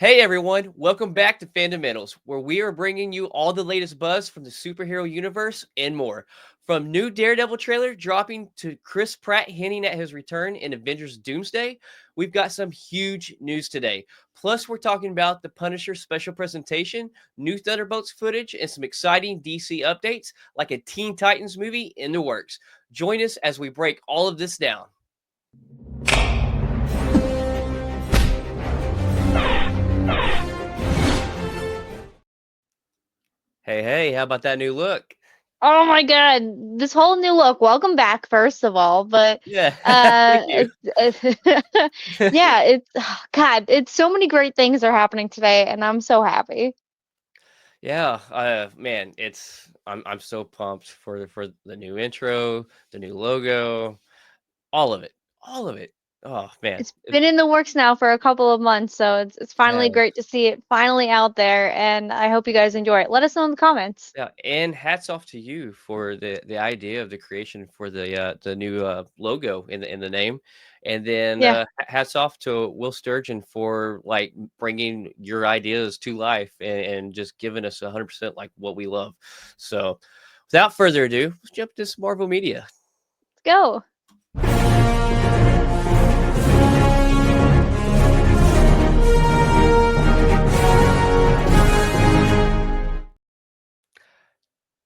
Hey everyone, welcome back to Fundamentals, where we are bringing you all the latest buzz from the superhero universe and more. From new Daredevil trailer dropping to Chris Pratt hinting at his return in Avengers Doomsday, we've got some huge news today. Plus, we're talking about the Punisher special presentation, new Thunderbolts footage, and some exciting DC updates like a Teen Titans movie in the works. Join us as we break all of this down. Hey, how about that new look? Oh my God, this whole new look. Welcome back, first of all. But Yeah, thank uh, you. yeah, God, it's so many great things are happening today, and I'm so happy. Yeah, man, I'm so pumped for the new intro, the new logo, all of it, all of it. Oh man, It's been in the works now for a couple of months, so it's yeah, finally great to see it finally out there, and I hope you guys enjoy it. Let us know in the comments. yeah, and hats off to you for the idea of the creation for the new logo in the name, and then Yeah, hats off to Will Sturgeon for like bringing your ideas to life and just giving us 100% like what we love. So, without further ado, let's jump to some Marvel media. let's go.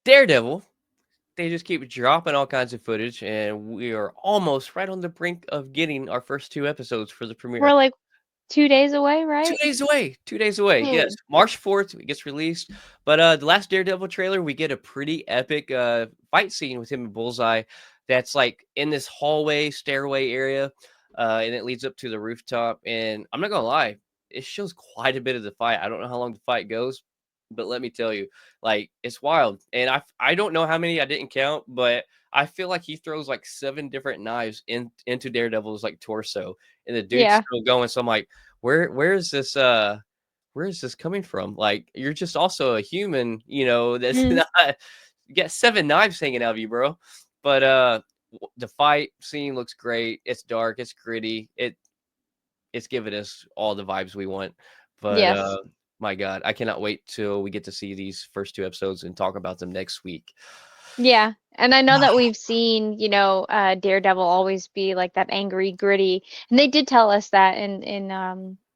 Daredevil, they just keep dropping all kinds of footage, and we are almost right on the brink of getting our first two episodes for the We're premiere. like 2 days away, 2 right? days away, 2 days away. Yes, Dude, March 4th, it gets released. But, the last Daredevil trailer, we get a pretty epic, fight scene with him and Bullseye that's, like, in this hallway, stairway area, and it leads up to the rooftop, and I'm not gonna lie, it shows quite a bit of the fight. I don't know how long the fight goes, but let me tell you, like, it's wild, and I don't know how many, I didn't count, but I feel like he throws, like, 7 different knives into Daredevil's, like, torso, and the dude's yeah. still going, so I'm like, where is this coming from? Like, you're just also a human, that's Mm, not you got 7 knives hanging out of you, bro. But the fight scene looks great. It's dark, it's gritty. It's giving us all the vibes we want. But yes. my God, I cannot wait till we get to see these first 2 episodes and talk about them next week. Yeah, and I know that we've seen, Daredevil always be like that angry, gritty, and they did tell us that in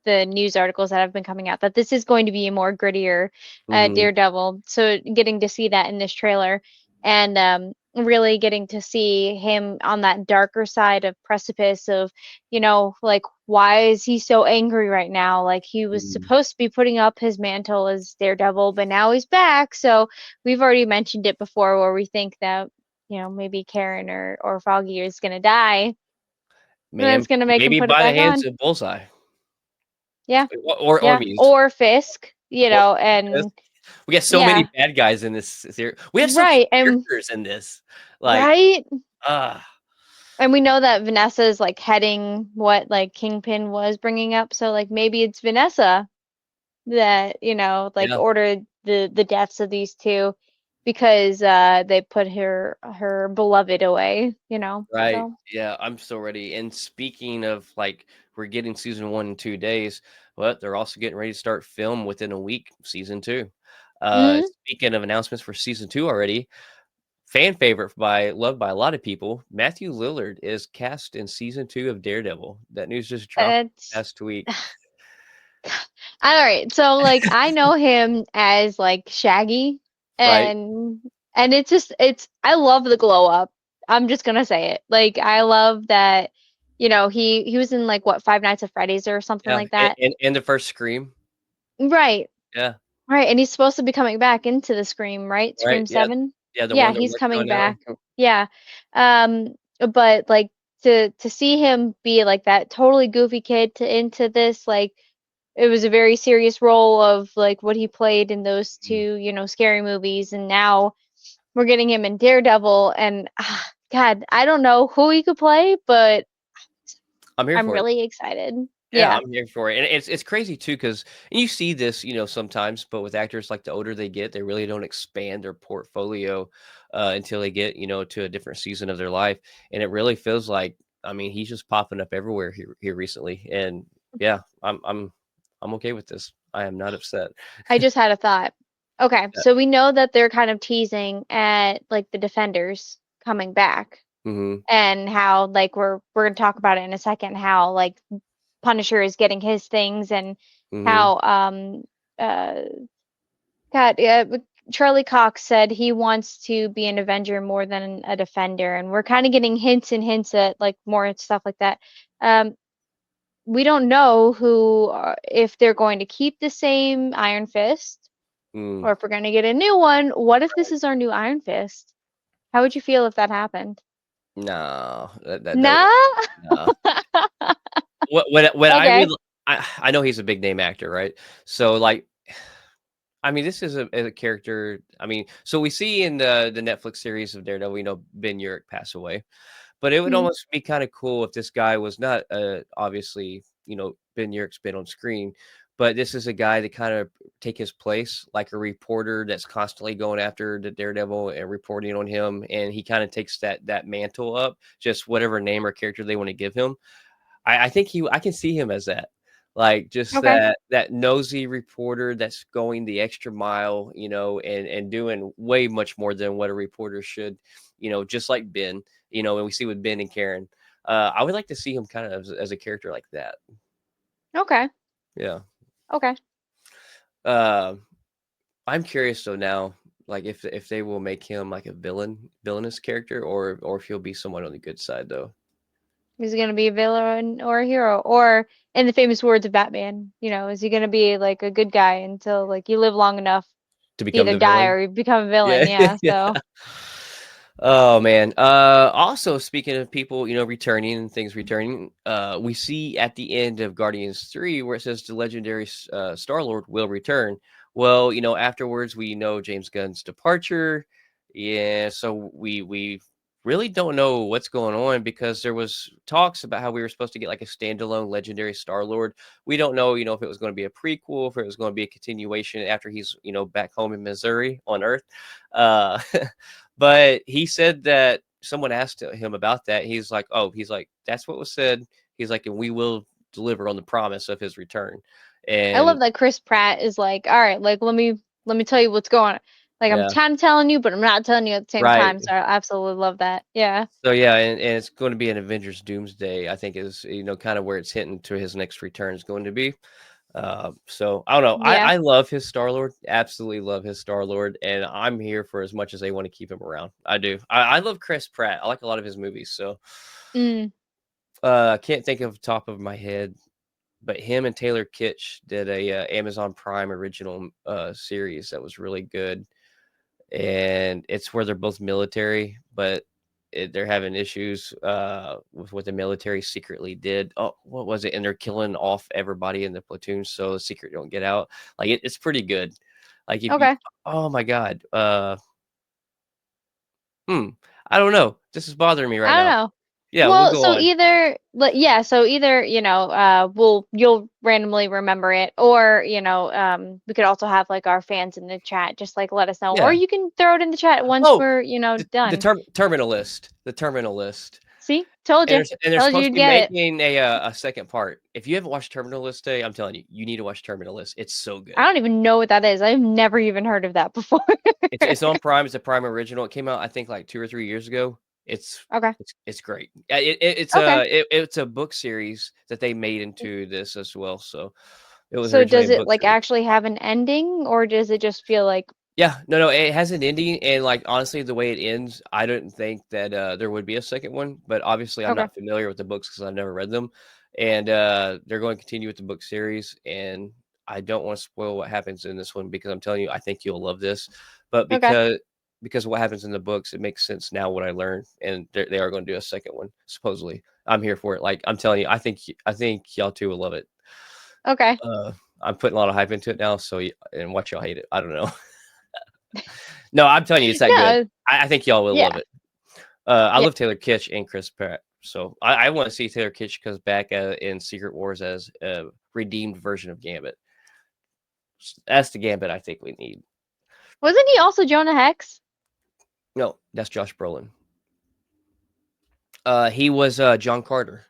the news articles that have been coming out that this is going to be a more grittier Mhm. Daredevil. So getting to see that in this trailer, and really getting to see him on that darker side of precipice of, like why is he so angry right now? Like he was Mhm. supposed to be putting up his mantle as Daredevil, but now he's back, so we've already mentioned it before where we think that, maybe Karen or Foggy is gonna die, and Man, it's gonna make him maybe put it by the back hands on. of Bullseye Yeah, or yeah. Muse. Or Fisk, Or and we got so many yeah, bad guys in this series. We have so many right, and characters in this. Like, right. ah, And we know that Vanessa is like heading what like Kingpin was bringing up, so like maybe it's Vanessa that, like yeah, ordered the deaths of these two because they put her beloved away, right. so. Yeah, I'm so ready. And speaking of like, we're getting season 1 in 2 days, but they're also getting ready to start film within a week, season 2. Mhm. Speaking of announcements for season 2 already, fan favorite loved by a lot of people, Matthew Lillard is cast in season 2 of Daredevil. That news just dropped It's last week. all right. So like I know him as like Shaggy, Right? and it's I love the glow up. I'm just gonna say it. Like I love that, he was in like what, Five Nights at Freddy's or something Yeah. like that. And the first Scream. Right. Yeah. Right. And he's supposed to be coming back into the Scream, right? Right. Scream Yeah. 7? Yeah. The Yeah, one they're he's working on coming now. back. Yeah. But like to see him be like that totally goofy kid to into this, like it was a very serious role of like what he played in those Mhm. two, scary movies, and now we're getting him in Daredevil, and God, I don't know who he could play, but I'm here I'm for it. really excited. Yeah, Yeah. I'm here for it, and it's crazy too because you see this, sometimes, but with actors, like, the older they get, they really don't expand their portfolio, until they get, to a different season of their life, and it really feels like, I mean, he's just popping up everywhere here recently, and yeah, I'm I'm okay with this. I am not upset. I just had a thought. Okay, Yeah. so we know that they're kind of teasing at like the Defenders coming back Mm-hmm. and how like we're gonna talk about it in a second, how like Punisher is getting his things and Mm-hmm. how uh God, yeah, but Charlie Cox said he wants to be an Avenger more than a Defender, and we're kind of getting hints and hints at like more stuff like that. Um, we don't know if they're going to keep the same Iron Fist Mm. or if we're going to get a new one. What if this is our new Iron Fist? How would you feel if that happened? No, that would Nah? no. What I would Okay. I know he's a big name actor, right? So like I mean, this is a character. I mean, so we see in the Netflix series of Daredevil, we know Ben Urich passed away, but it would Hmm. almost be kind of cool if this guy was not obviously Ben Urich's been on screen, but this is a guy that kind of take his place, like a reporter that's constantly going after the Daredevil and reporting on him, and he kind of takes that mantle up, just whatever name or character they want to give him. I think I can see him as that. Like just Okay. that nosy reporter that's going the extra mile, and doing way much more than what a reporter should, just like Ben, and we see with Ben and Karen. I would like to see him kind of as a character like that. Okay. Yeah. Okay. Uh, I'm curious though now, like if they will make him like a villainous character, or if he'll be someone on the good side though, Is he gonna be a villain or a hero? Or in the famous words of Batman, is he gonna be like a good guy until like you live long enough to to become either the die villain. or you become a villain? Yeah. Yeah. Yeah. So Oh man. Also speaking of people, returning and things returning, we see at the end of Guardians 3 where it says the legendary Star-Lord will return. Well, afterwards we know James Gunn's departure. Yeah, so we really don't know what's going on because there was talks about how we were supposed to get like a standalone legendary Star-Lord. We don't know, if it was going to be a prequel, if it was going to be a continuation after he's, back home in Missouri on Earth. Uh But he said that someone asked him about that. He's like, that's what was said. He's like, and we will deliver on the promise of his return. I And love that Chris Pratt is like, all right, like let me tell you what's going on. Like I'm yeah, kind of telling you, but I'm not telling you at the same right. time. So I absolutely love that. Yeah. So yeah, and it's going to be an Avengers Doomsday, I think is, kind of where it's hitting to his next return is going to be. So I don't know. Yeah. I love his Star Lord, absolutely love his Star Lord, and I'm here for as much as they want to keep him around. I do. I love Chris Pratt. I like a lot of his movies. So Mm. I can't think of the top of my head, but him and Taylor Kitsch did a Amazon Prime original series that was really good, and it's where they're both military, but they're having issues with what the military secretly did. Oh, what was it? And they're killing off everybody in the platoon, so the secret don't get out. Like it's pretty good. Like if you, Okay. oh my god, hmm, I don't know. This is bothering me right I don't now. know. Yeah, we'll Well, go so on. either, you'll randomly remember it, or, we could also have like our fans in the chat just like let us know, or Yeah. you can throw it in the chat once Oh, we're, the done. terminal list. The terminal list. See? Told you. And they're Told you supposed to you'd be get it. making a second part. If you haven't watched Terminal List Day, I'm telling you, you need to watch Terminal List. It's so I good. don't even know what that is. I've never even heard of that before. It's on Prime. It's a Prime original. It came out, I think, like 2 or 3 years ago. It's Okay. it's great. It's Okay. it's a book series that they made into this as well. So it was So originally does a it book like series. actually have an ending, or does it just feel like Yeah, no, it has an ending, and like honestly, the way it ends, I didn't think that there would be a second one. But obviously, I'm okay. not familiar with the books because I've never read them, and they're going to continue with the book series. And I don't want to spoil what happens in this one because I'm telling you, I think you'll love this. But Okay. because of what happens in the books, it makes sense now what I learned, and they are going to do a second one. Supposedly, I'm here for it. Like I'm telling you, I think y'all too will love it. Okay. Uh, I'm putting a lot of hype into it now, so and watch y'all hate it. I don't know. No, I'm telling you, it's that good. No. I think y'all will love Yeah. it. I Yeah. love Taylor Kitsch and Chris Pratt, so I want to see Taylor Kitsch comes back in Secret Wars as a redeemed version of Gambit. That's the Gambit I think we need. Wasn't he also Jonah Hex? No, that's Josh Brolin. He was John Carter.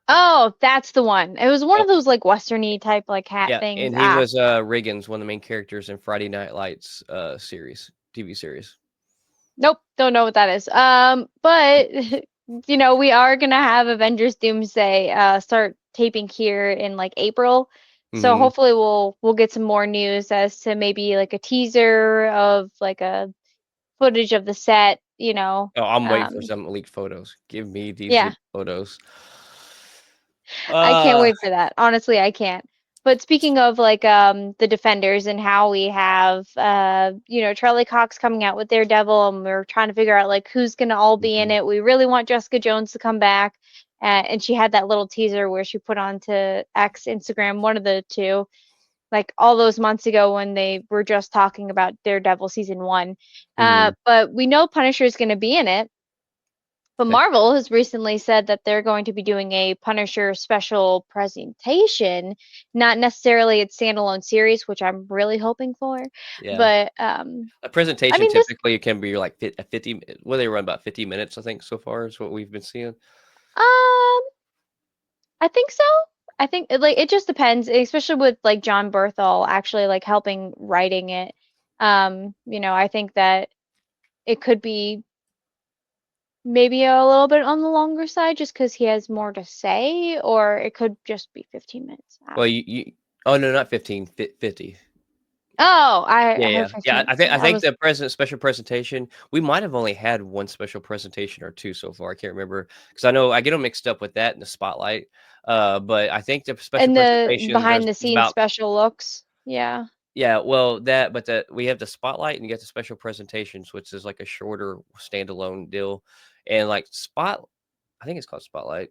Oh, that's the one. It was one Yep. of those like westerny type like hat Yeah, things. and he Ah, was Riggins, one of the main characters in Friday Night Lights series, TV series. nope, don't know what that is. But we are gonna have Avengers Doomsday start taping here in like April. So Hmm. hopefully we'll get some more news as to maybe like a teaser of like a footage of the set, Oh, I'm waiting for Um, some leaked photos. Give me these yeah. leaked photos. I can't Uh, wait for that. Honestly, I can't. But speaking of like the Defenders and how we have Charlie Cox coming out with Daredevil and we're trying to figure out like who's gonna all be in mhm, it. We really want Jessica Jones to come back. And she had that little teaser where she put onto X, Instagram, one of the two, like all those months ago when they were just talking about Daredevil season one. mhm. But we know Punisher is gonna be in it. But Heck Marvel has recently said that they're going to be doing a Punisher special presentation, not necessarily its standalone series, which I'm really hoping for. yeah. But A I presentation mean, this typically can be like a 50. Well, they run about 50 minutes, I think, so far is what we've been seeing. um, I think so. I think like it just depends, especially with like Jon Bernthal actually like helping writing it. I think that it could be maybe a little bit on the longer side just because he has more to say, or it could just be 15 minutes. I Well, don't know. you oh no, not 15, 50. Oh, I Yeah, heard yeah. Yeah, 15. I think Sorry, I I think was the special presentation, we might have only had one special presentation or two so far. I can't remember because I know I get them mixed up with that and the spotlight. But I think the special in the presentation behind the there's scenes about special looks. Yeah. yeah, well that but the we have the spotlight and you get the special presentations, which is like a shorter standalone deal. And like I think it's called Spotlight.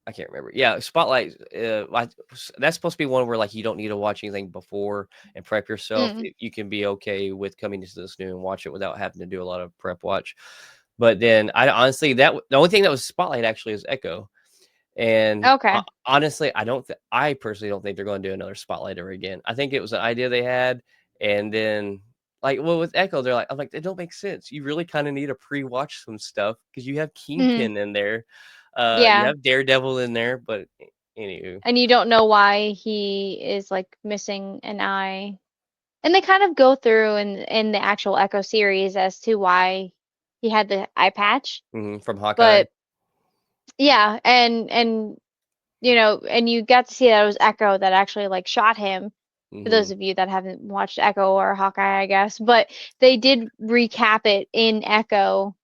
I can't remember. Yeah, Spotlight. That's supposed to be one where like you don't need to watch anything before and prep yourself. Mm. You can be okay with coming into this new and watch it without having to do a lot of prep watch. But then I honestly the only thing that was Spotlight actually is Echo. And Okay. honestly, I personally don't think they're going to do another Spotlight ever again. I think it was an idea they had, and then like well with Echo, they're like I'm like it don't make sense. You really kind of need to pre-watch some stuff because you have Hmm. Kingpin in there, you Yeah. have Daredevil in there, but anywho, And you don't know why he is like missing an eye. And they kind of go through in the actual Echo series as to why he had the eye patch. from Hawkeye. But yeah, and you got to see that it was Echo that actually like shot him. For Hmm. those of you that haven't watched Echo or Hawkeye, I guess, but they did recap it in Echo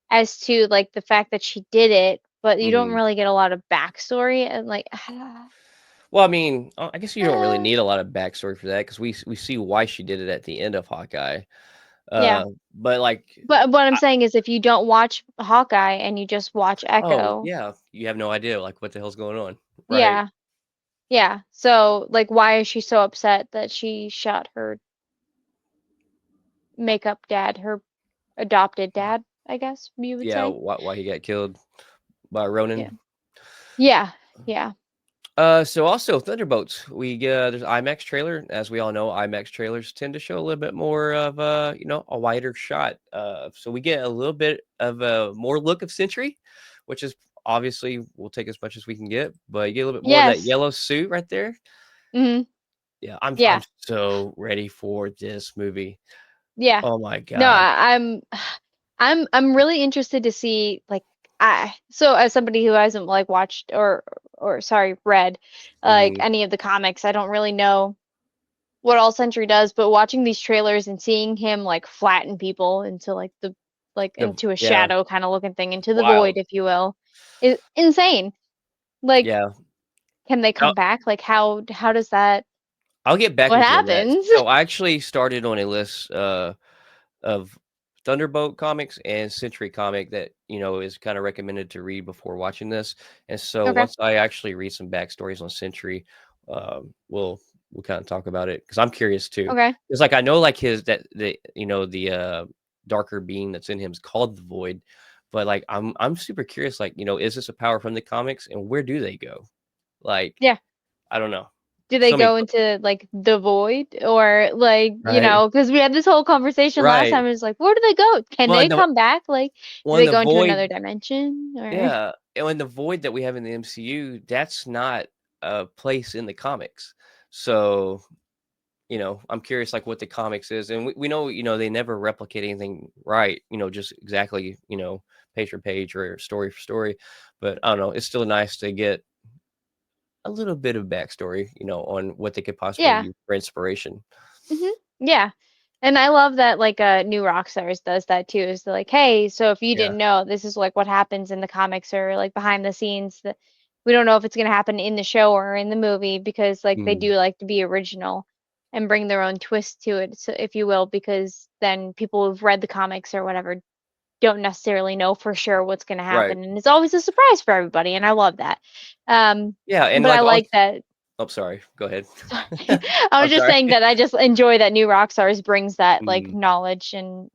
as to like the fact that she did it, but you don't Hmm. really get a lot of backstory and like Well, I mean, I guess you don't really uh, need a lot of backstory for that because we see why she did it at the end of Hawkeye. yeah. But like, But what I'm saying is if you don't watch Hawkeye and you just watch oh, Echo, yeah, you have no idea, like, what the hell's going on, right? yeah. Yeah. So like why is she so upset that she shot her makeup dad, her adopted dad, I guess you would Yeah, say? why he got killed by Yeah. Ronan. Yeah. Yeah. So also Thunderbolts, we there's IMAX trailer. As we all know, IMAX trailers tend to show a little bit more of a wider shot. So we get a little bit of a more look of Sentry, which is obviously we'll take as much as we can get, but you get a little bit more of that Yes. yellow suit right there. Hmm. Yeah, I'm Yeah. so ready for this movie. Yeah. Oh my No, god. I'm really interested to see like I so as somebody who hasn't like watched or sorry, read like Hmm. any of the comics, I don't really know what all Sentry does, but watching these trailers and seeing him like flatten people into like into a Yeah, shadow kind of looking thing, into the void, wild. if you will, is insane. Like, Yeah. can they come back? Like how does that I'll get back what with you on that. happens? So I actually started on a list of Thunderbolt comics and Century comic that is kind of recommended to read before watching this. And so Okay. once I actually read some backstories on Century, we'll kind of talk about it because I'm curious too. Okay. It's like I know like his that the darker being that's in him is called the Void, but like I'm super curious. Like is this a power from the comics and where do they go? Like Yeah. I don't know. Do they So many go into like the void or like, right. because we had this whole conversation last Right. time. It's like, where do they go? Can Well, they and the come back? Like, do well, and they the go into void another dimension or? yeah, and the void that we have in the MCU, that's not a place in the comics. So, I'm curious like what the comics is. And we know, they never replicate anything right, just exactly, page for page or story for story. But I don't know, it's still nice to get a little bit of backstory, on what they could possibly Yeah. use for inspiration. Yeah. And I love that like New Rockstars does that too. Is they're like, hey, so if you Yeah. didn't know, this is like what happens in the comics or like behind the scenes that we don't know if it's gonna happen in the show or in the movie because like they Mm, do like to be original and bring their own twist to it, so if you will, because then people who've read the comics or whatever don't necessarily know for sure what's gonna right. happen. And it's always a surprise for everybody, and I love that. Yeah, and But I like also, like that. oh, sorry. Go ahead. Sorry. I was I'm just sorry. saying that I just enjoy that New Rockstars brings that like Mm, knowledge and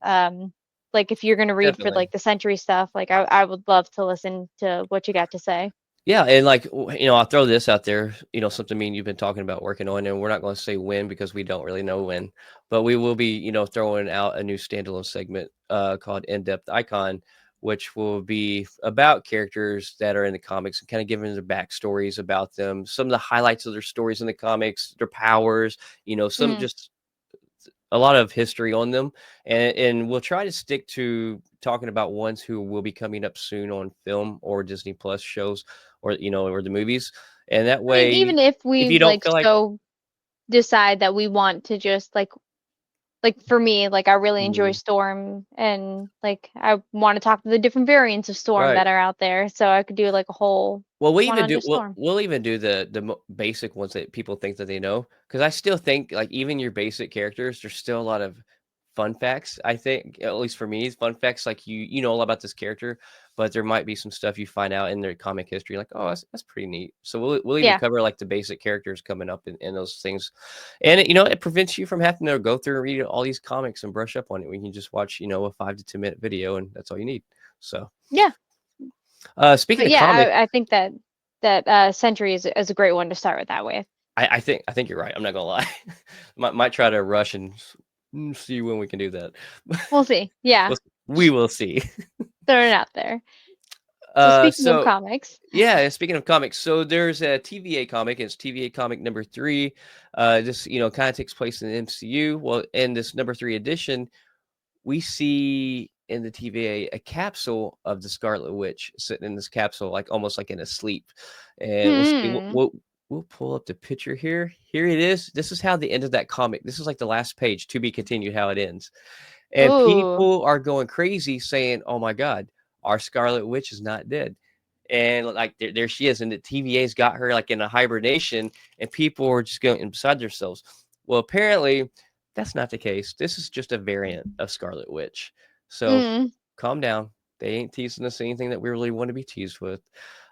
like if you're gonna read for definitely. like the Century stuff, like I would love to listen to what you got to say. Yeah, and like I'll throw this out there, something me and you've been talking about working on, and we're not going to say when because we don't really know when, but we will be, throwing out a new standalone segment called In-Depth Icon, which will be about characters that are in the comics and kind of giving their backstories about them, some of the highlights of their stories in the comics, their powers, some Mm. just a lot of history on them, and we'll try to stick to talking about ones who will be coming up soon on film or Disney Plus shows, or or the movies, and that I mean, way, even if if we you don't like feel like, so decide that we want to just like for me, like I really enjoy mm, Storm and like I want to talk to the different variants of Storm right. that are out there, so I could do like a whole Well, we one even on do just Storm. we'll even do the basic ones that people think that they know, because I still think like even your basic characters, there's still a lot of fun facts. I think at least for me, fun facts like you know all about this character, but there might be some stuff you find out in their comic history, like oh that's pretty neat. So we'll even Yeah. cover like the basic characters coming up in those things, and it prevents you from having to go through and read all these comics and brush up on it. We can just watch a 5 to 10 minute video, and that's all you need. So Yeah. speaking But of yeah, comics. I think that Century is a great one to start with that with. I think you're right. I'm not gonna lie. Might try to rush and see when we can do that. We'll see. Yeah. We will see. Throw it out there. So speaking of So comics. yeah. Speaking of comics, so there's a TVA comic. It's TVA comic number 3. This kind of takes place in the MCU. Well, in this number 3 edition, we see in the TVA a capsule of the Scarlet Witch sitting in this capsule, like almost like in a sleep. And we'll see. Hmm. We'll pull up the picture here. Here it is. This is how the end of that comic. This is like the last page to be continued. How it ends, and Ooh. people are going crazy saying, "Oh my God, our Scarlet Witch is not dead." And like there she is, and the TVA's got her like in a hibernation, and people are just going beside themselves. Well, apparently that's not the case. This is just a variant of Scarlet Witch. So Mm. calm down. They ain't teasing us anything that we really want to be teased with.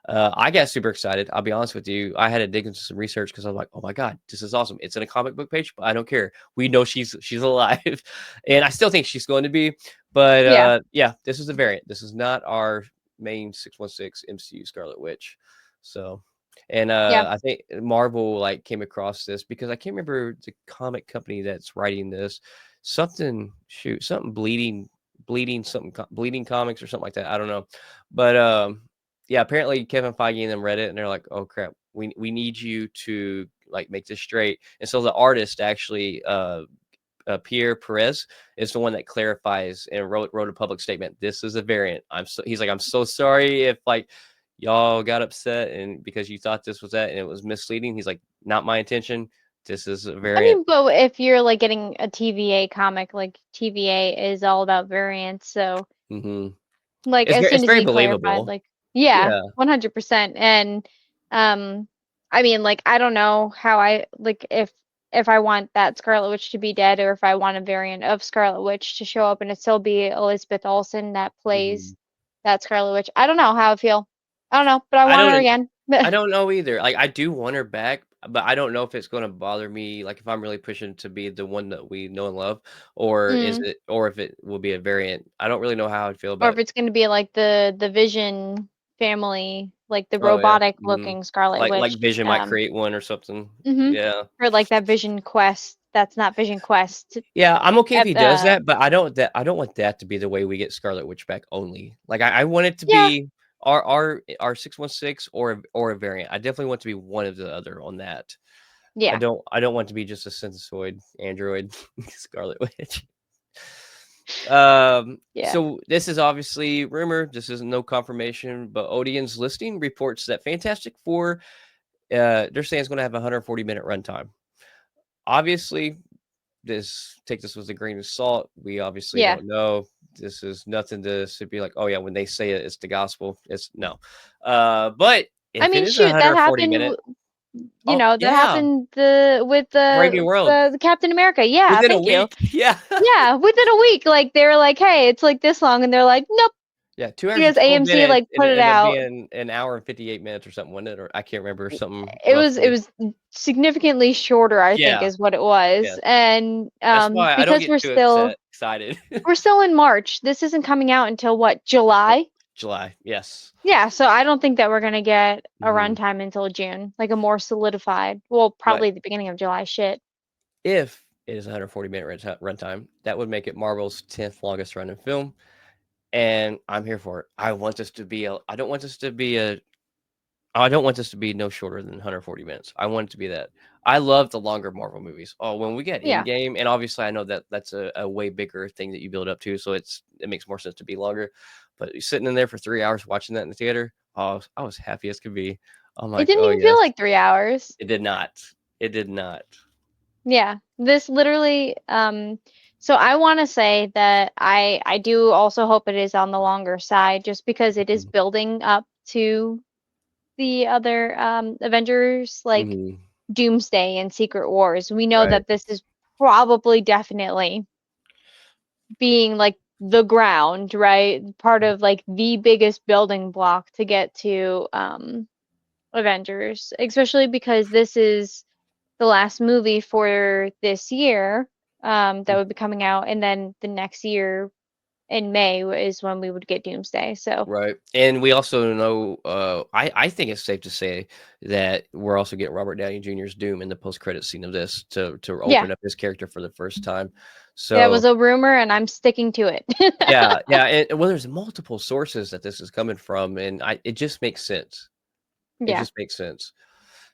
I got super excited. I'll be honest with you. I had to dig into some research because I'm like, oh my God, this is awesome. It's in a comic book page, but I don't care. We know she's alive. And I still think she's going to be. But Yeah. yeah, this is a variant. This is not our main 616 MCU Scarlet Witch. So, and Yeah. I think Marvel like came across this because I can't remember the comic company that's writing this. Something bleeding comics or something like that. I don't know, but yeah, apparently Kevin Feige and them read it and they're like, oh crap, we need you to like make this straight. And so the artist actually Pierre Perez is the one that clarifies and wrote a public statement. This is a variant. He's like, I'm so sorry if like y'all got upset and because you thought this was that and it was misleading. He's like, not my intention. This is a I variant. mean, but if you're like getting a TVA comic, like TVA is all about variants, so Hmm. like as It's soon as very he clarified, believable. like yeah, Yeah. 100%. And um I mean, like I don't know how I like if I want that Scarlet Witch to be dead or if I want a variant of Scarlet Witch to show up and it still be Elizabeth Olsen that Hmm. plays that Scarlet Witch. I don't know how I feel. I don't know, but I I want her don't. again. I don't know either. Like I do want her back, but I don't know if it's going to bother me. Like if I'm really pushing to be the one that we know and love, Mm. or if it will be a variant. I don't really know how I'd feel Or about if it. it's gonna be like the Vision family, like the Oh yeah, robotic looking Scarlet like Witch. Vision might create one or something. Mhm. Yeah, Or like that Vision Quest. That's not Vision Quest. yeah. I'm okay if he does Uh, that, but I don't want that to be the way we get Scarlet Witch back. Only like I want it to yeah. be. R 616 or a variant. I definitely want to be one of the other on that. Yeah. I don't want to be just a synthesoid android Scarlet Witch. Yeah. So this is obviously rumor. This is no confirmation, but Odeon's listing reports that Fantastic Four, they're saying it's going to have a 140-minute runtime. Obviously, take this with a grain of salt. We obviously Yeah. don't know. This is nothing to be like, oh yeah, when they say it, it's the gospel. It's no. But I if it mean, is a shoot, that 140 happened. minute, You oh know, that yeah, happened with Brave New World the Captain America. Yeah. within a Thank you. week. Yeah, Yeah. Within a week, like they were like, "Hey, it's like this long," and they're like, "Nope," yeah, 2 hours and because 12 AMC minutes, like and put it it ended up out. being an hour and 58 minutes or something, wasn't it? Or I can't remember, something It roughly. was significantly shorter, I think, Yeah, is what it was. yeah. And That's why I don't because get too excited. we're still in March. This isn't coming out until what, July? July, yes. Yeah, so I don't think that we're gonna get a Mhm. runtime until June, like a more solidified. Well, But probably the beginning of July. Shit. if it is a 140-minute runtime, that would make it Marvel's 10th longest running film, and I'm here for it. I don't want this to be no shorter than 140 minutes. I want it to be that. I love the longer Marvel movies. Oh, when we get Yeah. Endgame, and obviously I know that that's a way bigger thing that you build up to, so it makes more sense to be longer. But you're sitting in there for 3 hours watching that in the theater, oh, I was happy as could be. I'm It like, didn't oh even feel yes, like 3 hours. it did not. It did not. Yeah. This literally, so I want to say that I do also hope it is on the longer side, just because it is building up to the other Avengers, like Mm-hmm. Doomsday and Secret Wars. We know Right. that this is probably definitely being like the ground, right? Part of like the biggest building block to get to Avengers, especially because this is the last movie for this year that would be coming out, and then the next year in May is when we would get Doomsday. So Right. And we also know, I think it's safe to say that we're also getting Robert Downey Jr.'s Doom in the post-credit scene of this to yeah, open up his character for the first time. that was So a rumor, and I'm sticking to it. yeah, yeah. And well, there's multiple sources that this is coming from, and it just makes sense. It Yeah, just makes sense.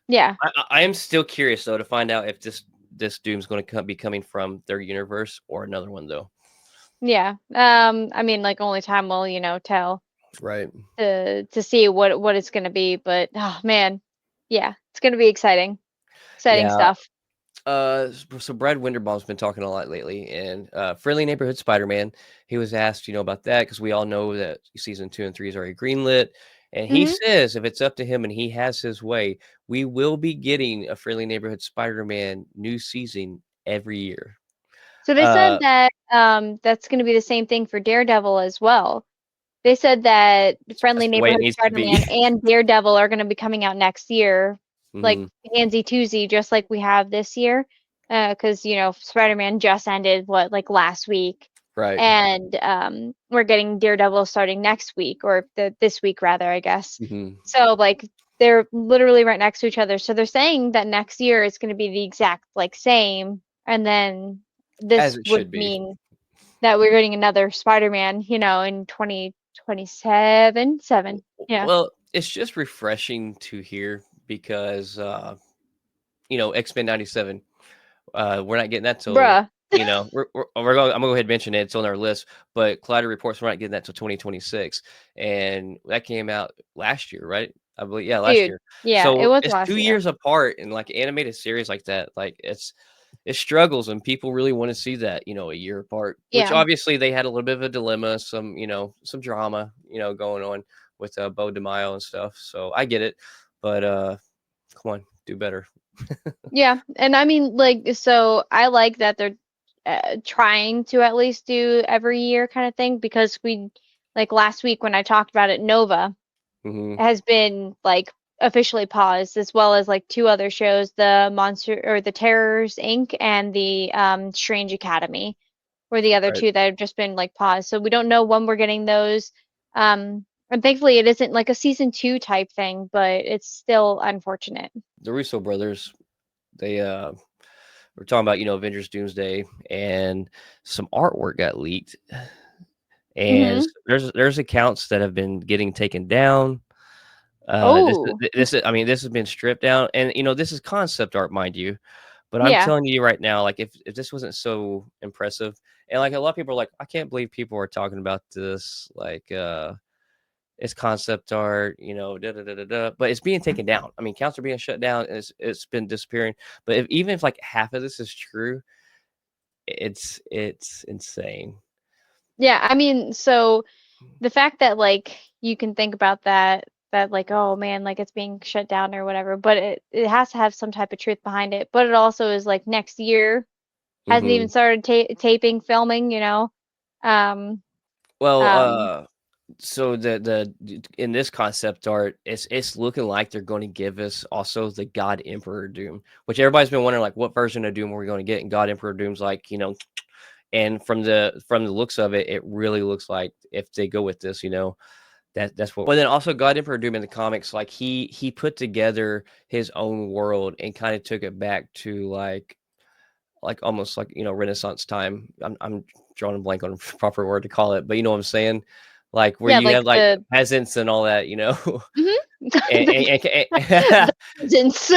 yeah, I am still curious though to find out if this Doom's going to be coming from their universe or another one though. yeah. I mean, like only time will, tell Right. to see what it's gonna be. But oh man, yeah, it's gonna be exciting, exciting Yeah. stuff. So Brad Winderbaum's been talking a lot lately, and Friendly Neighborhood Spider-Man. He was asked, about that because we all know that season 2 and 3 is already greenlit, and he Hmm. says if it's up to him and he has his way, we will be getting a Friendly Neighborhood Spider-Man new season every year. So they Uh, said that that's gonna be the same thing for Daredevil as well. They said that Friendly that's the way it Neighborhood needs to be. Spider-Man and Daredevil are going to be coming out next year, like Hmm. handsy twosy, just like we have this year. Because Spider-Man just ended like last week, Right. and we're getting Daredevil starting next week or this week rather, I guess. Hmm. So like they're literally right next to each other. So they're saying that next year it's going to be the exact like same, and then As this it would should be. mean that we're getting another Spider-Man, in 2027. Seven. Yeah. Well, it's just refreshing to hear because X-Men 97. We're not getting that till, Bruh. we're going. I'm gonna go ahead and mention it. It's on our list, but Collider reports we're not getting that till 2026, and that came out last year, right? I believe, yeah, last Dude. year. Yeah, it So was it's last 2 years year. apart, and like animated series like that, like it struggles, and people really want to see that, a year apart. Which Yeah. obviously they had a little bit of a dilemma, some drama, going on with Bo DeMaio and stuff. So I get it, but come on, do better. Yeah. And I mean, like, so I like that they're trying to at least do every year kind of thing, because like last week when I talked about it, Nova Hmm. has been like officially paused, as well as like two other shows, the Monster or the Terrors Inc. and the Strange Academy, were the other Right. two that have just been like paused. So we don't know when we're getting those. And thankfully it isn't like a season two type thing, but it's still unfortunate. The Russo brothers, they were talking about Avengers Doomsday, and some artwork got leaked, and Mhm. there's accounts that have been getting taken down. Oh. This is, I mean, this has been stripped down, and this is concept art, mind you. But I'm Yeah. telling you right now, like if this wasn't so impressive, and like a lot of people are like, I can't believe people are talking about this, like it's concept art, da da da da da. But it's being taken down. I mean, accounts are being shut down, and it's been disappearing. But even if like half of this is true, it's insane. Yeah, I mean, so the fact that like you can think about that like oh man like it's being shut down or whatever, but it has to have some type of truth behind it. But it also is like next year hasn't even Hmm. started taping filming, you know. Um Well, um so in this concept art, it's looking like they're going to give us also the God Emperor Doom, which everybody's been wondering, like, what version of Doom are we going to get? And God Emperor Doom's like, and from the looks of it, it really looks like if they go with this, that's what. But then also God Emperor Doom in the comics, like he put together his own world and kind of took it back to like almost like Renaissance time. I'm drawing a blank on a proper word to call it, but you know what I'm saying, like where yeah, you like have like the peasants and all that, mhm. and the, and, the peasants.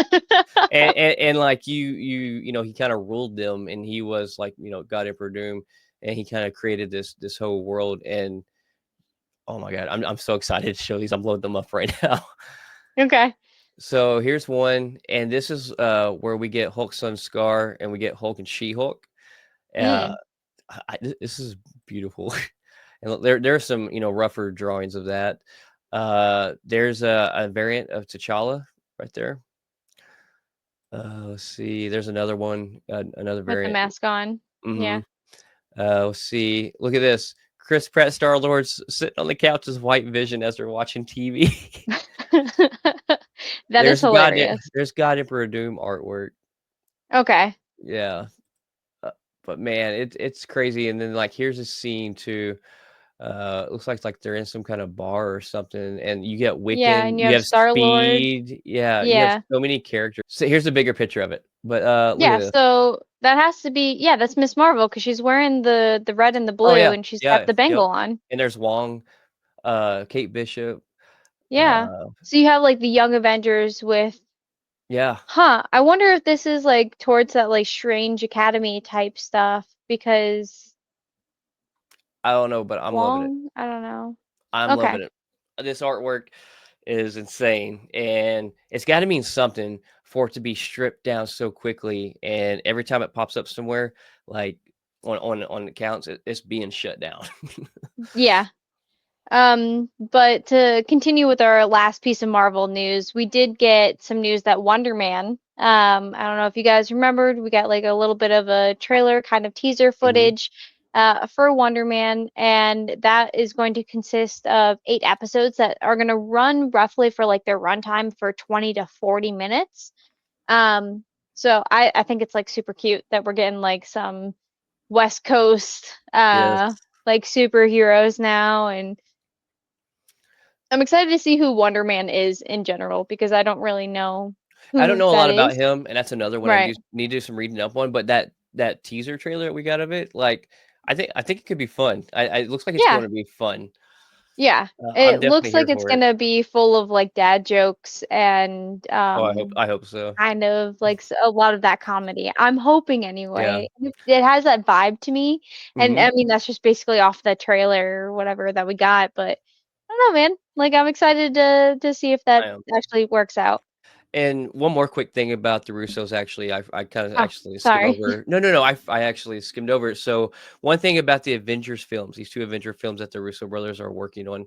and like he kind of ruled them, and he was like God Emperor Doom, and he kind of created this whole world. And oh my god, I'm so excited to show these. I'm loading them up right now. Okay. So here's one, and this is where we get Hulk's son Scar, and we get Hulk and She-Hulk. Uh, Mm. this is beautiful. And there's some rougher drawings of that. There's a variant of T'Challa right there. Let's see. There's another one, another With the variant. mask on. Hmm. Yeah. Let's see. Look at this. Chris Pratt, Star Lord's sitting on the couch as White Vision as they're watching TV. That is hilarious. There's God Emperor Doom artwork. Okay. Yeah. Uh, but man, it's crazy. And then like here's a scene too. It looks like they're in some kind of bar or something, and you get Yeah, Wiccan, and you you have have Star-Lord. Speed. Yeah, you have Yeah. so many characters. So here's a bigger picture of it. But look at Yeah, this. so that has to be yeah, that's Miss Marvel because she's wearing the red and the Oh blue yeah, and she's got yeah, the yep. bangle on. And there's Wong, Kate Bishop. Yeah. Uh, So you have like the Young Avengers with yeah, huh, I wonder if this is like towards that like Strange Academy type stuff because I don't know, but I'm loving it. Wong, I don't know. I'm Okay. loving it. This artwork is insane, and it's got to mean something for it to be stripped down so quickly. And every time it pops up somewhere, like on accounts, it's being shut down. Yeah. But to continue with our last piece of Marvel news, we did get some news that Wonder Man, I don't know if you guys remembered, we got like a little bit of a trailer, kind of teaser Hmm. footage, for Wonder Man, and that is going to consist of 8 episodes that are going to run roughly for like their runtime for 20 to 40 minutes. Um, so I think it's like super cute that we're getting like some West Coast, Yes. like superheroes now and I'm excited to see who Wonder Man is in general because I don't really know I don't who know a that lot about is. him, and that's another one I Right. need to do some reading up on. But that teaser trailer that we got of it, like I think it could be fun. It looks like it's going Yeah. to be fun. Yeah. I'm It definitely looks like here it's for it. gonna be full of like dad jokes and Oh, I hope so. kind of like a lot of that comedy. I'm hoping Yeah. anyway. It has that vibe to me. And Hmm. I mean that's just basically off the trailer or whatever that we got, but I don't know, man. Like I'm excited to see if I that am. actually works out. And one more quick thing about the Russos, actually, I kind of Oh, actually skim sorry. over. No. I actually skimmed over it. So one thing about the Avengers films, these two Avenger films that the Russo brothers are working on,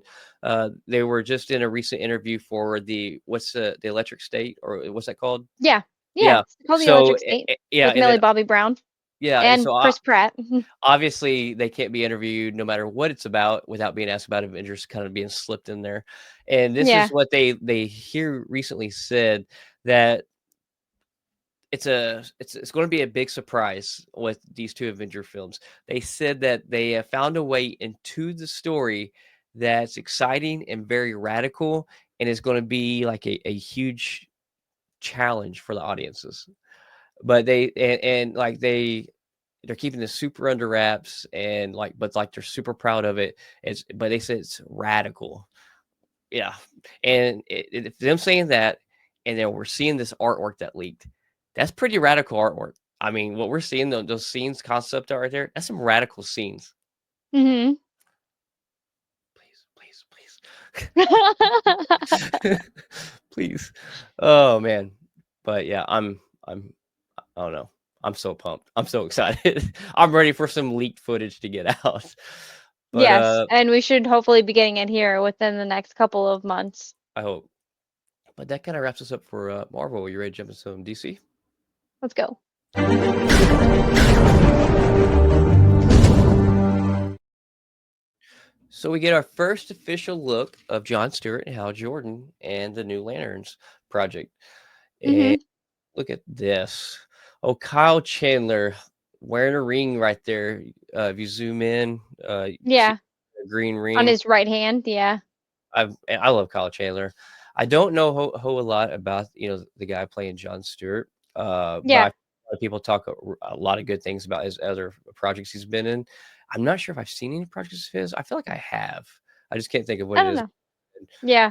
they were just in a recent interview for what's the Electric State, or what's that called? Yeah. Yeah. Yeah. It's called The So Electric State yeah, with and then Millie Bobby Brown. yeah, and And so Chris Pratt. obviously they can't be interviewed no matter what it's about without being asked about Avengers kind of being slipped in there. And this is Yeah. what they here recently said, that it's going to be a big surprise with these two Avenger films. They said that they have found a way into the story that's exciting and very radical, and is going to be like a huge challenge for the audiences. But they and like they they're keeping this super under wraps and like, but like they're super proud of it. But they said it's radical. Yeah, and them saying that, and then we're seeing this artwork that leaked. That's pretty radical artwork. I mean, what we're seeing those scenes, concept art right there, that's some radical scenes. Mhm. Please, please, please. Oh man, but yeah, I'm I don't know. I'm so pumped. I'm so excited. I'm ready for some leaked footage to get out. But Yes, and we should hopefully be getting it here within the next couple of months. I hope. But that kind of wraps us up for Marvel. Are you ready to jump into some DC? Let's go. So we get our first official look of Jon Stewart and Hal Jordan and the New Lanterns project. And Mhm. look at this. Oh, Kyle Chandler wearing a ring right there. If you zoom in, you see Yeah, a green on ring. his right hand, yeah. I love Kyle Chandler. I don't know a lot about the guy playing Jon Stewart, but Yeah, a lot of people talk a lot of good things about his other projects he's been in. I'm not sure if I've seen any projects of his. I feel like I have. I just can't think of what I it don't is. know. Yeah,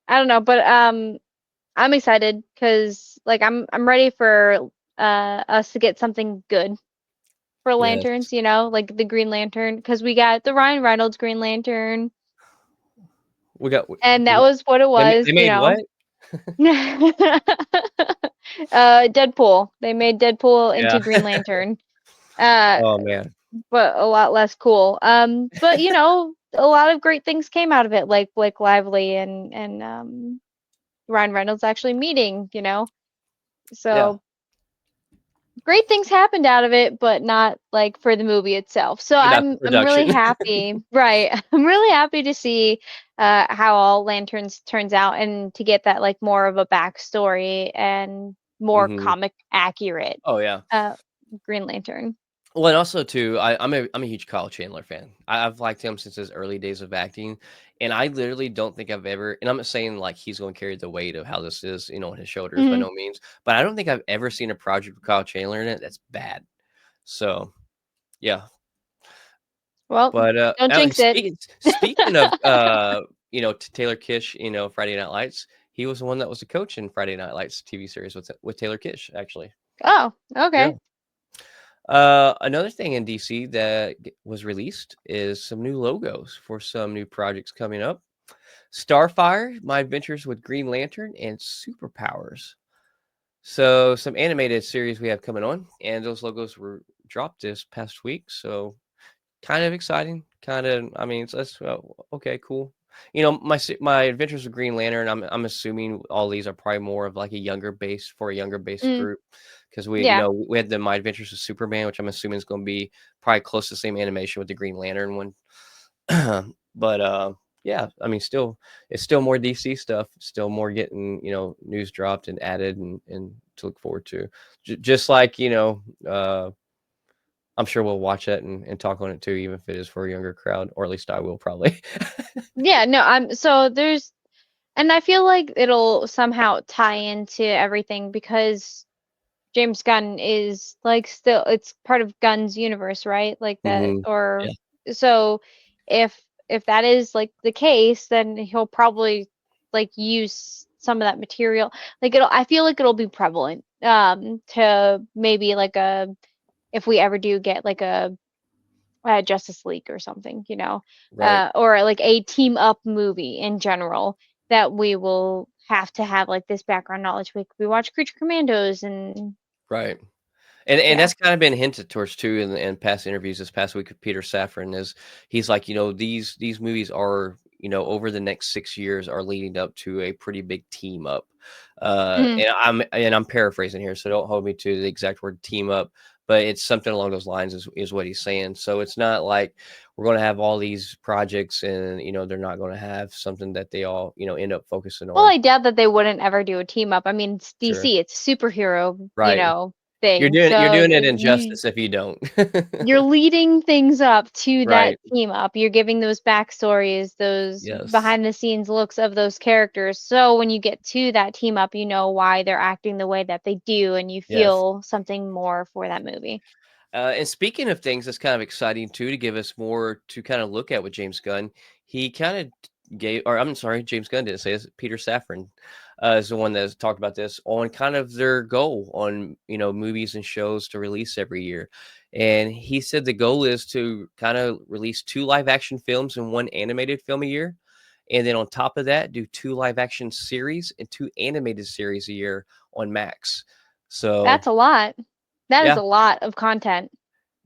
I don't know, but I'm excited because like I'm ready for us to get something good for Yes, lanterns, like the Green Lantern, because we got the Ryan Reynolds Green Lantern, we got. and that We, was what it they was, made what? Deadpool. They made Deadpool Yeah. into Green Lantern. Uh, Oh man. but a lot less cool. But a lot of great things came out of it, like Blake Lively and Ryan Reynolds actually meeting, Yeah. So great things happened out of it, but not like for the movie itself. So But not the I'm really production. happy, right? I'm really happy to see how all Lanterns turns out and to get that like more of a backstory and more hmm comic accurate Oh yeah. uh Green Lantern. Well, and also too, I'm a huge Kyle Chandler fan. I've liked him since his early days of acting, and I literally don't think I've ever. And I'm not saying like he's going to carry the weight of how this is, on his shoulders by Hmm. no means. But I don't think I've ever seen a project with Kyle Chandler in it that's bad. So yeah. Well, But don't and jinx it. speaking of Taylor Kish, Friday Night Lights, he was the one that was the coach in Friday Night Lights TV series with Taylor Kish actually. Oh, Yeah. okay. Another thing in DC that was released is some new logos for some new projects coming up. Starfire, My Adventures with Green Lantern, and Superpowers. So some animated series we have coming on, and those logos were dropped this past week. So kind of exciting. Kind of, I mean, that's okay, cool. My Adventures with Green Lantern. I'm assuming all these are probably more of like a younger base for a younger base Mm, group because we yeah. we had the My Adventures with Superman, which I'm assuming is going to be probably close to the same animation with the Green Lantern one. But yeah, I mean, it's still more DC stuff. Still more getting news dropped and added and to look forward to. Just like I'm sure we'll watch it and talk on it too, even if it is for a younger crowd, or at least I will probably. Yeah, no, so there's and I feel like it'll somehow tie into everything because James Gunn is like still it's part of Gunn's universe, right? Like that hmm or Yeah, so if that is like the case, then he'll probably like use some of that material. Like I feel like it'll be prevalent to maybe like a if we ever do get like a Justice League or something, right, or like a team up movie in general that we will have to have like this background knowledge. We watch Creature Commandos and right. And yeah. that's kind of been hinted towards too in past interviews this past week with Peter Safran is he's like, these movies are, over the next 6 years are leading up to a pretty big team up. Mhm. And I'm paraphrasing here, so don't hold me to the exact word team up, but it's something along those lines is what he's saying. So it's not like we're going to have all these projects and they're not going to have something that they all end up focusing Well, on. I doubt that they wouldn't ever do a team up. I mean, it's Sure. DC, it's superhero, Right. thing. You're So doing it you injustice if you don't. you're leading things up to that Right. team up. You're giving those backstories, those Yes. behind the scenes looks of those characters. So when you get to that team up, you know why they're acting the way that they do, and you Yes. feel something more for that movie. And speaking of things that's kind of exciting too, to give us more to kind of look at with James Gunn, he kind of gave, or I'm sorry, James Gunn didn't say this. Peter Safran is the one that's talked about this on kind of their goal on movies and shows to release every year, and he said the goal is to kind of release 2 live action films and 1 animated film a year, and then on top of that, do 2 live action series and 2 animated series a year on Max. So That's a lot. That is yeah. a lot of content.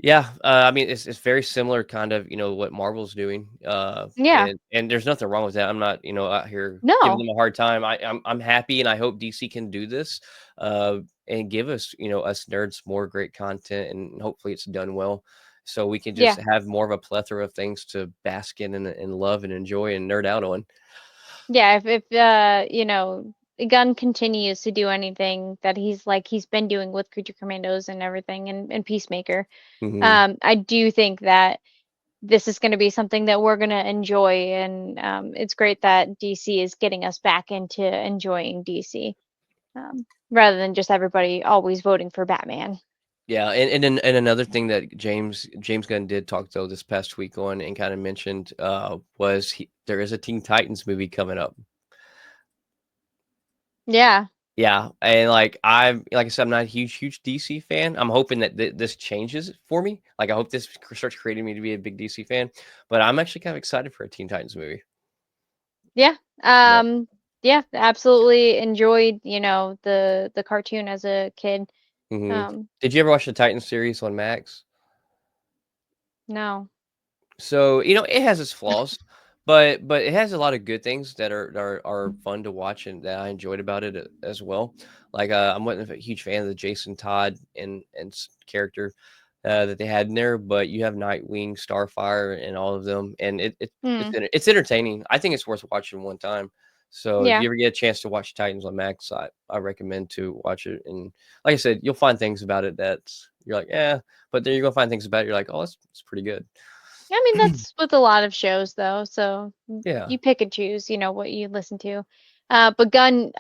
Yeah, I mean, it's very similar kind of, what Marvel's doing, Yeah. and there's nothing wrong with that. I'm not, out here giving No. them a hard time. I'm happy, and I hope DC can do this, and give us, us nerds more great content, and hopefully it's done well, so we can just Yeah. have more of a plethora of things to bask in and love and enjoy and nerd out on. Yeah, if Gunn continues to do anything that he's been doing with Creature Commandos and everything and Peacemaker, Mhm. I do think that this is going to be something that we're going to enjoy, and it's great that DC is getting us back into enjoying DC, rather than just everybody always voting for Batman. Yeah, and another thing that James Gunn did talk though this past week on and kind of mentioned was there is a Teen Titans movie coming up. Yeah, Yeah, and like I said, I'm not a huge DC fan. I'm hoping that this changes for me. Like I hope this starts creating me to be a big DC fan. But I'm actually kind of excited for a Teen Titans movie. yeah, Yeah. yeah. Absolutely enjoyed the cartoon as a kid. hmm Um, Did you ever watch the Titans series on Max? no. So, it has its flaws, but it has a lot of good things that are fun to watch and that I enjoyed about it as well. Like I'm not a huge fan of the Jason Todd and character that they had in there, but you have Nightwing, Starfire, and all of them, and Hmm. it's entertaining. I think it's worth watching one time. So if Yeah. you ever get a chance to watch Titans on Max, I recommend to watch it. And like I said, you'll find things about it that's you're like, yeah, but then you're gonna find things about it you're like, oh, it's pretty good. I mean, that's with a lot of shows though, so Yeah. you pick and choose, what you listen to. But Gunn,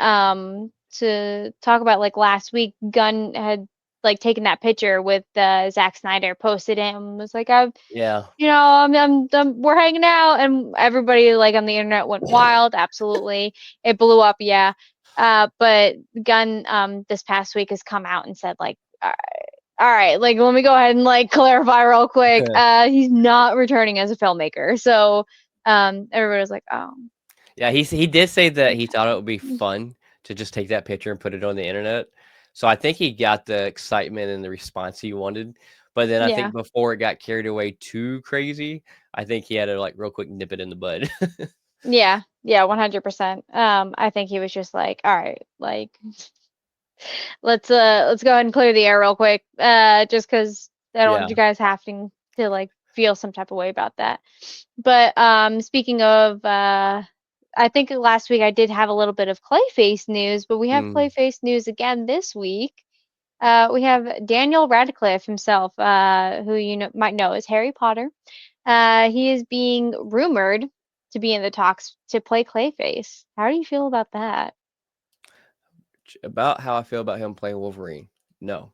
to talk about like last week, Gunn had like taken that picture with Zack Snyder, posted it, and was like, Yeah. we're hanging out, and everybody like on the internet went wild. Absolutely, it blew up. Yeah. But Gunn, this past week has come out and said like, all right, like let me go ahead and like clarify real quick. He's not returning as a filmmaker. So everybody was like, oh, Yeah, he did say that he thought it would be okay. fun to just take that picture and put it on the internet. So I think he got the excitement and the response he wanted. But then I Yeah. think before it got carried away too crazy, I think he had to like real quick nip it in the bud. Yeah. Yeah, 100%. I think he was just like, all right, like let's go ahead and clear the air real quick. Just because I don't want Yeah. you guys having to like feel some type of way about that. But speaking of I think last week I did have a little bit of Clayface news, but we have Mm, Clayface news again this week. We have Daniel Radcliffe himself, who might know as Harry Potter. He is being rumored to be in the talks to play Clayface. How do you feel about that? about how I feel about him playing Wolverine. No.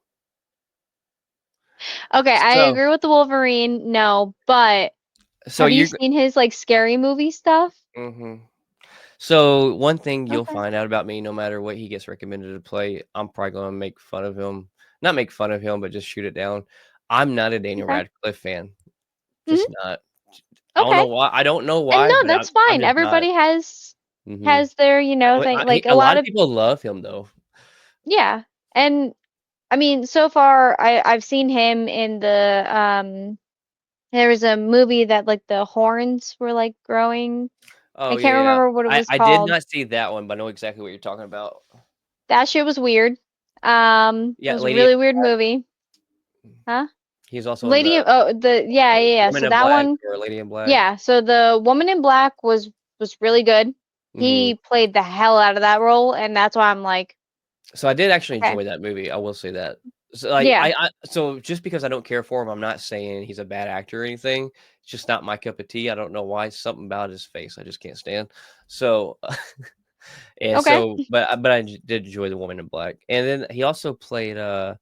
Okay, I So agree with the Wolverine, no, but so have you you're seen his like scary movie stuff? mhm. So one thing you'll Okay. find out about me, no matter what he gets recommended to play, I'm probably gonna make fun of him. Not make fun of him, but just shoot it down. I'm not a Daniel Okay. Radcliffe fan. Just Hmm. not. I don't know Okay. why. I don't know And why, no, but that's I'm fine. just not. Everybody has Mhm. has their, But thing. Like a a lot lot of of, people love him though. yeah. And I mean, so far I've seen him in the there was a movie that like the horns were like growing. I Oh yeah, can't yeah. remember what it was I did called. not see that one, but I know exactly what you're talking about. That shit was weird. It Yeah, was a Lady. really weird movie. Huh? He's also in Lady, the oh, yeah. Woman So in that Black one, or Lady in Black. yeah. So the Woman in Black was really good. Mhm. He played the hell out of that role, and that's why I'm like, So I did actually okay. enjoy that movie. I will say that. So, like, Yeah. so just because I don't care for him, I'm not saying he's a bad actor or anything. It's just not my cup of tea. I don't know why. Something about his face I just can't stand. So, and Okay. so, but I did enjoy The Woman in Black. And then he also played oh,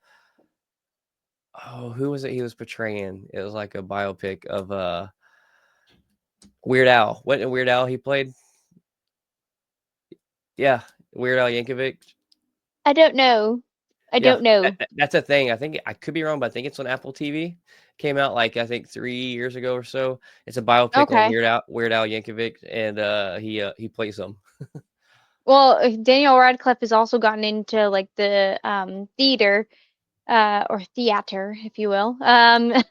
who was it he was portraying? It was like a biopic of Weird Al. What in Weird Al he played? Yeah, Weird Al Yankovic. I don't know. I Yeah, don't know. that's a thing. I think I could be wrong, but I think it's on Apple TV. Came out like I think 3 years ago or so. It's a biopic on Okay. Weird Al Yankovic, and he plays him. Well, Daniel Radcliffe has also gotten into like the theater or theater, if you will. But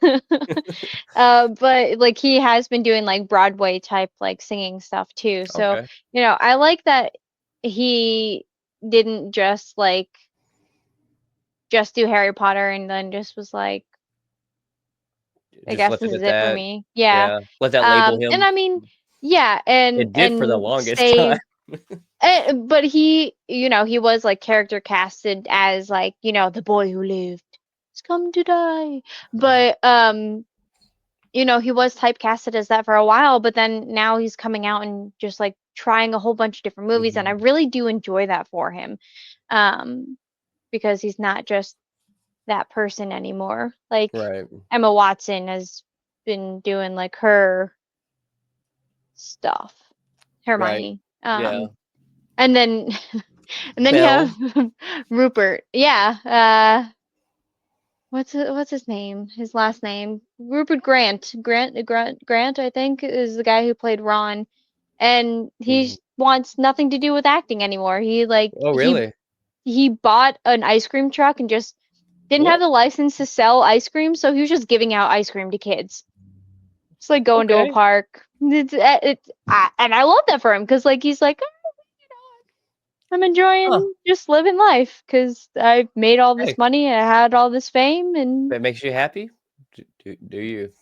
like he has been doing like Broadway type like singing stuff too. So, Okay, I like that he didn't just do Harry Potter and then just was like, I just guess left this it is at it for that. me. Yeah. Yeah, let that label And him. I mean, yeah, It did for the and longest time. stay but he was like character casted as like, the boy who lived has come to die. But he was typecasted as that for a while, but then now he's coming out and just like trying a whole bunch of different movies, and I Mhm. really do enjoy that for him. Um, because he's not just that person anymore. Like Right, Emma Watson has been doing like her stuff. right. Hermione. Yeah. And then and then you Belle. have Rupert. Yeah. What's his name? His last name? Rupert Grant. Grant, I think, is the guy who played Ron. And Mhm. he wants nothing to do with acting anymore. He like Oh, really? he bought an ice cream truck and just didn't have What? the license to sell ice cream, so he was just giving out ice cream to kids. It's like going to a Okay. park. And I love that for him because like he's like, I'm Huh. enjoying just living life because I've made all this Hey, money and I had all this fame, and that makes you happy? Do you?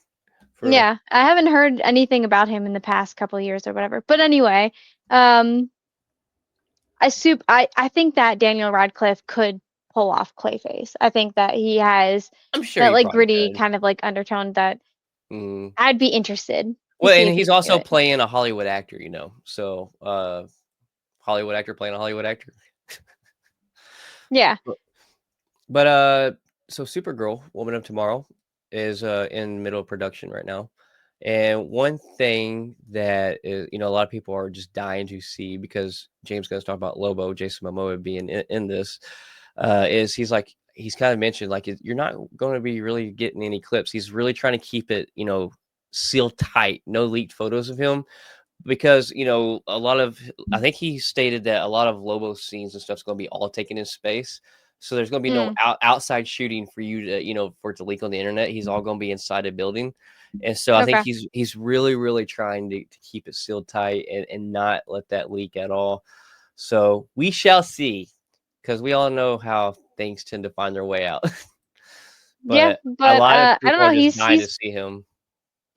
For real. yeah, I haven't heard anything about him in the past couple of years or whatever. But anyway, um, I think that Daniel Radcliffe could pull off Clayface. I think that he has I'm sure that you like probably gritty could. kind of like undertone that Mm. I'd be interested to Well, see and if he he's can do also it. playing a Hollywood actor, so, Hollywood actor playing a Hollywood actor. Yeah. Bu but, so Supergirl, Woman of Tomorrow is, in middle of production right now, and one thing that is a lot of people are just dying to see because James Gunn's talking about Lobo, Jason Momoa being in this, is he's kinda mentioned, like, you're not gonna be really getting any clips. He's really trying to keep it, sealed tight, no leaked photos of him because a lot of I think he stated that a lot of Lobo scenes and stuff's going to be all taken in space. So there's going to be no Mm, outside shooting for you to for it to leak on the internet. He's all going to be inside a building, and so I think okay. he's really trying to keep it sealed tight and not let that leak at all. So we shall see, because we all know how things tend to find their way out. Yeah, But a but lot of I don't people know. are just He's dying to he's see him.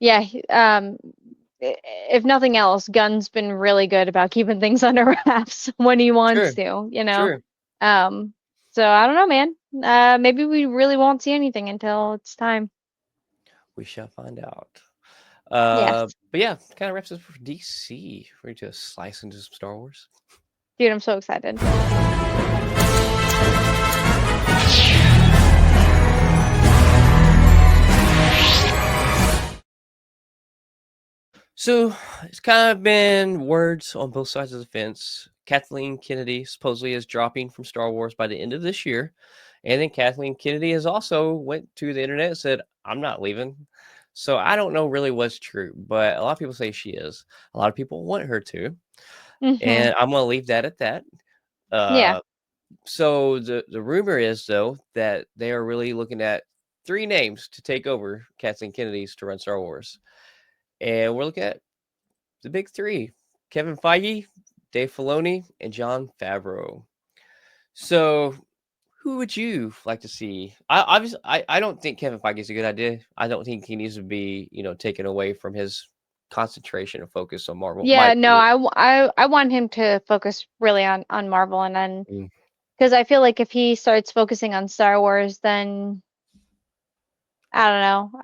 yeah. If nothing else, Gunn's been really good about keeping things under wraps when he wants True, to. true. Um. So I don't know, man. Maybe we really won't see anything until it's time. We shall find out. Yes, But yeah, kind of wraps up for DC. Ready to slice into some Star Wars. dude, I'm so excited. So it's kind of been words on both sides of the fence. Kathleen Kennedy supposedly is dropping from Star Wars by the end of this year. And then Kathleen Kennedy has also went to the internet and said, I'm not leaving. So I don't know really what's true, but a lot of people say she is. A lot of people want her to. Hmm. And I'm going to leave that at that. Yeah. Uh, So the rumor is though that they are really looking at three names to take over Kathleen Kennedy's to run Star Wars, and we're looking at the big three: Kevin Feige, Dave Filoni, and Jon Favreau. So who would you like to see? I don't think Kevin Feige is a good idea. I don't think he needs to be taken away from his concentration and focus on Marvel. My Yeah. No, opinion. I want him to focus really on Marvel, and then Mm. Because I feel like if he starts focusing on Star Wars, then I don't know.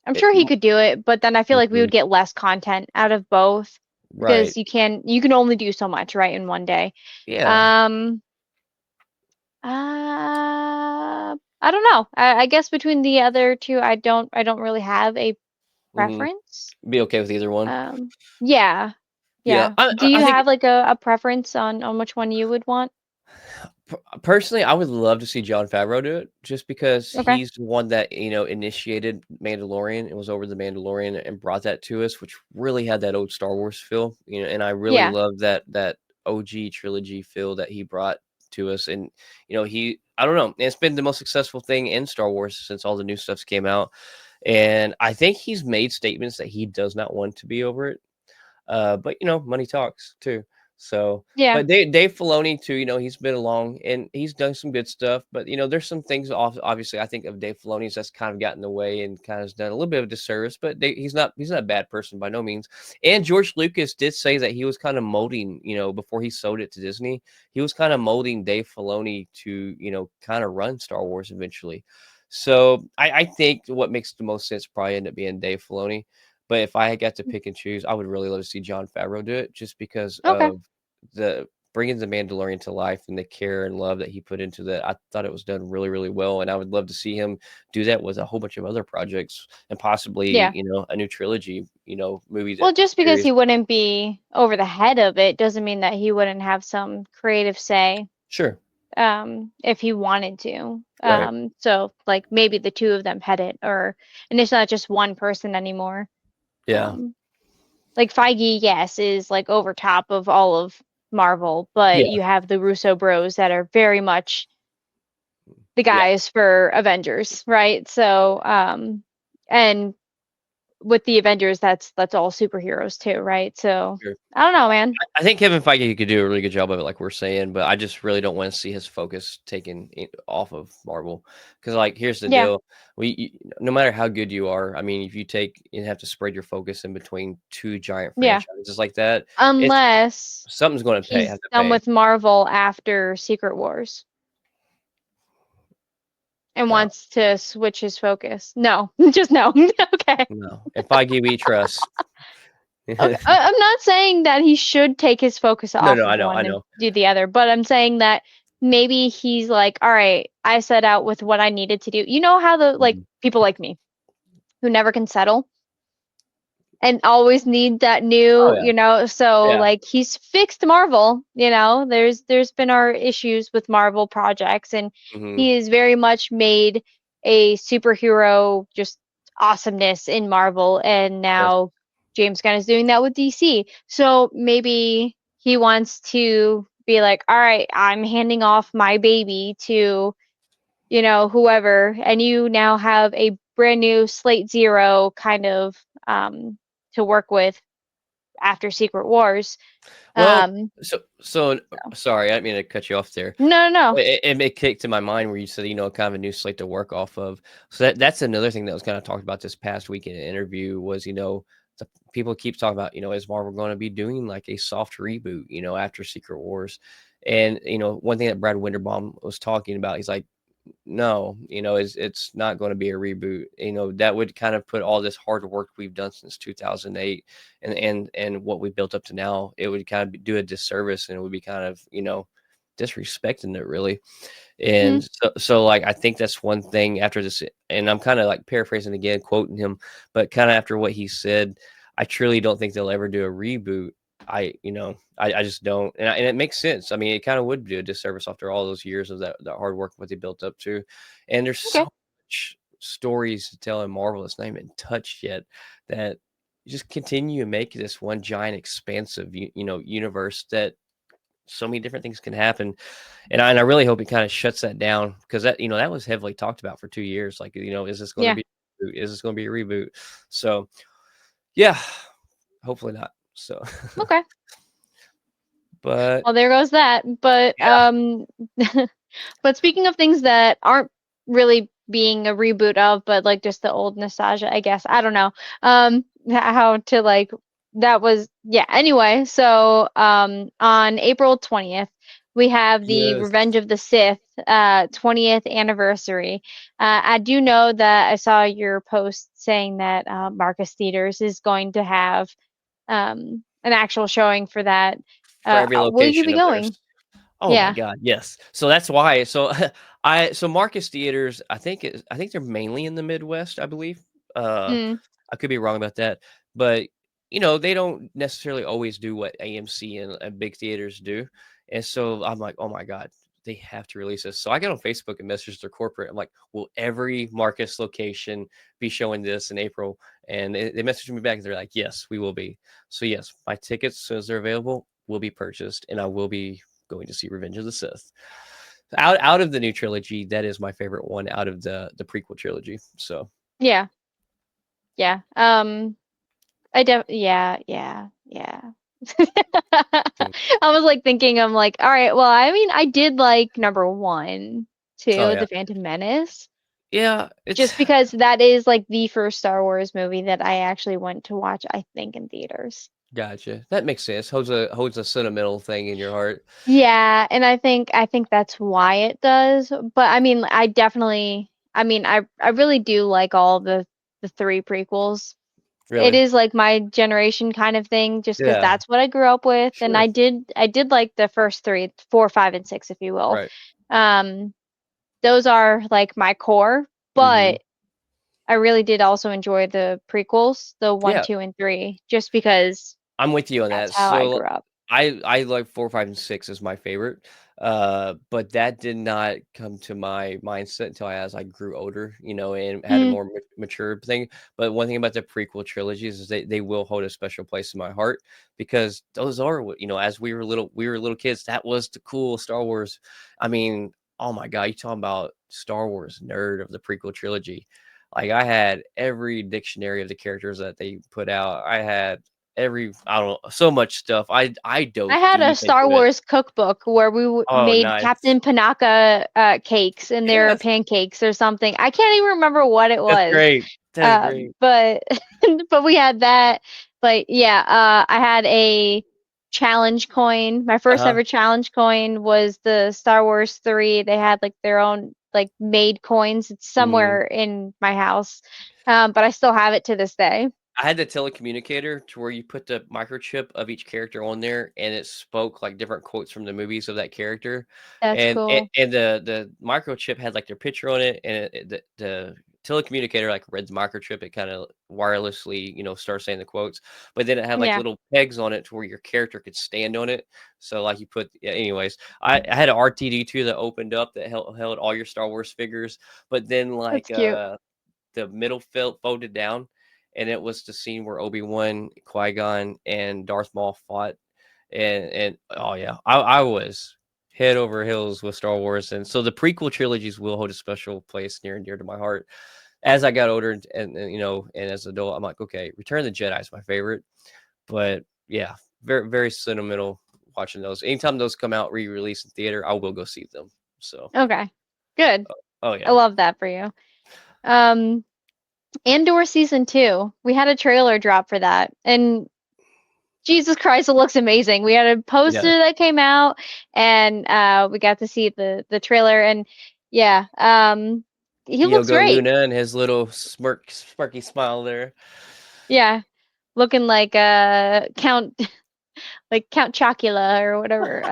I'm It, sure he could do it, but then I feel like we mhm, would get less content out of both right. because you can only do so much, right, in one day. Yeah. Um, I don't know. I guess between the other two, I don't really have a Hmm. preference. Be okay with either one. Um, yeah, Yeah. yeah. I, Do I you I think have like a preference on which one you would want? Personally, I would love to see Jon Favreau do it just because Okay. he's the one that, initiated Mandalorian and was over the Mandalorian and brought that to us, which really had that old Star Wars feel, and I really Yeah. love that OG trilogy feel that he brought to us. And, I don't know, it's been the most successful thing in Star Wars since all the new stuffs came out. And I think he's made statements that he does not want to be over it. But money talks too. So, Yeah. but Dave Filoni too. He's been along and he's done some good stuff. But there's some things. Obviously, I think of Dave Filoni's that's kind of gotten in the way and kind of has done a little bit of a disservice. But he's not a bad person by no means. And George Lucas did say that he was kind of molding. Before he sold it to Disney, he was kind of molding Dave Filoni to kind of run Star Wars eventually. So I think what makes the most sense probably end up being Dave Filoni. But if I got to pick and choose, I would really love to see Jon Favreau do it just because Okay. of the bringing the Mandalorian to life and the care and love that he put into that. I thought it was done really, really well, and I would love to see him do that with a whole bunch of other projects and possibly, Yeah. a new trilogy, movie Well, that just because series. he wouldn't be over the head of it doesn't mean that he wouldn't have some creative say, Sure. if he wanted to. Right. So like maybe the two of them head it, and it's not just one person anymore. Yeah. Um, like Feige, yes, is like over top of all of Marvel, but Yeah. you have the Russo bros that are very much the Yeah. guys for Avengers, right? So, and with the Avengers, that's all superheroes too, right? So Sure. I don't know, man. I think Kevin Feige could do a really good job of it, like we're saying, but I just really don't want to see his focus taken off of Marvel. Because, like, here's the Yeah, deal: no matter how good you are, I mean, if you have to spread your focus in between two giant yeah. franchises like that, it's Unless something's going to pay. he's Have to done pay. with Marvel after Secret Wars and No, wants to switch his focus. No, just no. Okay. no. And Feige we trust. Okay. I'm not saying that he should take his focus No, off no, of I one and know. do the other, but I'm saying that maybe he's like, all right, I set out with what I needed to do. You know how the like Mhm. people like me who never can settle and always need that Oh new, yeah, so yeah. like he's fixed Marvel, there's been our issues with Marvel projects and Hmm. he has very much made a superhero just awesomeness in Marvel and Yes. now James Gunn is doing that with DC. So maybe he wants to be like, all right, I'm handing off my baby to whoever, and you now have a brand new slate zero kind of to work with after Secret Wars. Well, Um, so so sorry, I didn't mean to cut you off there. no, no, no. It kicked to my mind where you said, kind of a new slate to work off of. So that's another thing that was kind of talked about this past week in an interview was, the people keep talking about, is Marvel going to be doing like a soft reboot, after Secret Wars? And, one thing that Brad Winderbaum was talking about, he's like, no, it's not going to be a reboot. That would kind of put all this hard work we've done since 2008 and what we built up to now, it would kind of do a disservice and it would be kind of, disrespecting it really. Hmm. And so like I think that's one thing after this, and I'm kind of like paraphrasing again, quoting him, but kind of after what he said, I truly don't think they'll ever do a reboot. I just don't, and it makes sense. I mean, it kind of would do a disservice after all those years of that hard work, what they built up to, and there's so Okay. much stories to tell in Marvel that's not even touched yet. That you just continue to make this one giant expansive, universe that so many different things can happen. And I really hope he kind of shuts that down because that was heavily talked about for 2 years. Like, is this going to Yeah. be is this going to be a reboot? So yeah, hopefully not. So, Okay. but Well, there goes that. But yeah, but speaking of things that aren't really being a reboot of, but like just the old nostalgia, I guess. I don't know. How to like that was yeah. Anyway, so on April 20th, we have the Yes. Revenge of the Sith 20th anniversary. I do know that I saw your post saying that Marcus Theaters is going to have an actual showing for that. For every Will you location be of theirs. going? Oh my Yeah. god, yes. So that's why. So so Marcus Theaters, I think they're mainly in the Midwest, I believe. Uh Mm, I could be wrong about that, but they don't necessarily always do what AMC and big theaters do. And so I'm like, oh my god, they have to release this. So I get on Facebook and message their corporate. I'm like, will every Marcus location be showing this in April? And they messaged me back and they're like, yes, we will be. So yes, my tickets, as soon as they're available, will be purchased, and I will be going to see Revenge of the Sith. Out of the new trilogy, that is my favorite one out of the prequel trilogy. So yeah. Yeah. Yeah. hmm. I was like thinking, I'm like, all right, well, I mean, I did like number one, Oh too, yeah, The Phantom Menace, yeah. It's just because that is like the first Star Wars movie that I actually went to watch, I think, in theaters. gotcha. That makes sense. Holds a sentimental thing in your heart. Yeah, and I think that's why it does. But I mean, I really do like all the three prequels. It Really? is like my generation kind of thing, just because Yeah. that's what I grew up with, and Sure. I did like the first three, four, five, and six, if you will. Right. Um, those are like my core, Hmm. but I really did also enjoy the prequels, the one, Yeah. two, and three, just because I'm with you on that's that. how I So grew up. I like 4, 5, and 6 is my favorite. But that did not come to my mindset until as I grew older, and had a Mm, more mature thing. But one thing about the prequel trilogies is they will hold a special place in my heart because those are as we were little kids, that was the cool Star Wars. I mean, oh my god, you talking about Star Wars nerd of the prequel trilogy. Like I had every dictionary of the characters that they put out. I had I don't know, so much stuff. I I dove had a deep Star into it. Wars cookbook where we Oh, made nice. Captain Panaka cakes, and they're Yes, pancakes or something. I can't even remember what it that's was. great. That's great. But but we had that. But yeah, I had a challenge coin. My first Uh-huh. ever challenge coin was the Star Wars 3. They had like their own like made coins. It's Mhm. somewhere in my house. But I still have it to this day. I had the telecommunicator to where you put the microchip of each character on there, and it spoke like different quotes from the movies of that character, That's and cool. the microchip had like their picture on it, and the telecommunicator like read the microchip. It kind of wirelessly, starts saying the quotes, but then it had like Yeah, little pegs on it to where your character could stand on it. So like you put, yeah, anyways, I had an RTD2 that opened up that held all your Star Wars figures, but then that's like cute. the middle folded down, and it was the scene where Obi-Wan, Qui-Gon, and Darth Maul fought, and oh yeah, I was head over heels with Star Wars, and so the prequel trilogies will hold a special place near and dear to my heart. As I got older and as an adult, I'm like, okay, Return of the Jedi is my favorite, but yeah, very very sentimental watching those. Anytime those come out re-release in theater, I will go see them. So, Okay, good. oh I yeah, love that for you. Um, Andor season two. We had a trailer drop for that, and Jesus Christ, it looks amazing. We had a yeah. poster that came out, and we got to see the trailer, and yeah, he looks Diogo great. Luna and his little smirky smile there. Yeah, looking like Count like Count Chocula or whatever.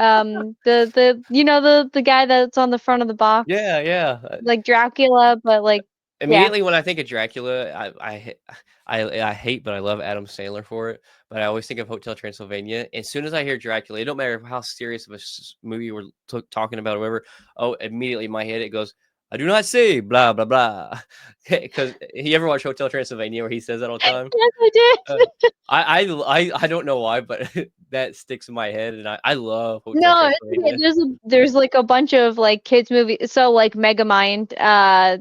The the guy that's on the front of the box, Yeah, yeah. like Dracula, but like yeah, Immediately when I think of Dracula, I hate, but I love Adam Sandler for it. But I always think of Hotel Transylvania. As soon as I hear Dracula, it don't matter how serious of a movie we're talking about, or whatever. Oh, immediately in my head it goes, "I do not say blah blah blah," because you ever watch Hotel Transylvania where he says that all the time? yes, I Uh, did. I don't know why, but that sticks in my head, and I love Hotel No, Transylvania. there's like a bunch of like kids movies. So like Megamind,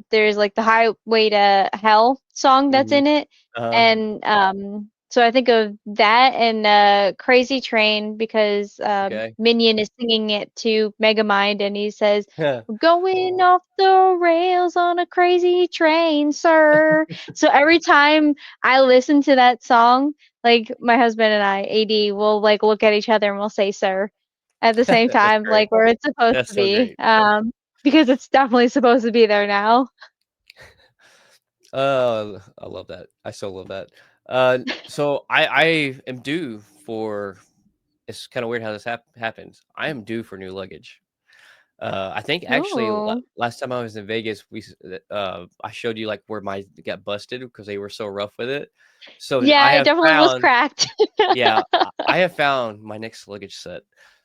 there's like the Highway to Hell song that's Mhm. in it, Uh-huh. and so I think of that and Crazy Train because Okay. Minion is singing it to Megamind, and he says, Yeah. "We're going off the rails on a crazy train, sir." So every time I listen to that song, like my husband and I, AD, will like look at each other and we'll say, "Sir." at the same That's time, great. like where it's supposed That's to so be. great. Because it's definitely supposed to be there now. I love that. I so love that. So I am due for. It's kind of weird how this happens. I am due for new luggage. I think actually Ooh. last time I was in Vegas, I showed you like where my got busted because they were so rough with it. So I Yeah, it have definitely was found, cracked. yeah, I have found my next luggage set.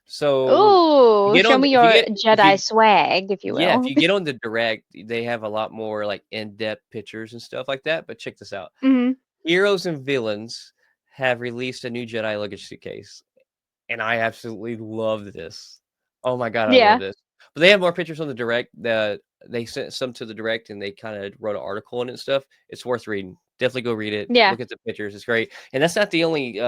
So Ooh, show me if you your get if Jedi you swag, if you yeah, if will. you get on the direct, they have a lot more like in-depth pictures and stuff like that. But check this out: Hmm. Heroes and Villains have released a new Jedi luggage suitcase. And I absolutely love this. Oh my god, I love Yeah. this. But they have more pictures on the direct. They sent some to the direct, and they kinda wrote an article on it and stuff. It's worth reading. Definitely go read it. Yeah. Look at the pictures. It's great. And that's not the only,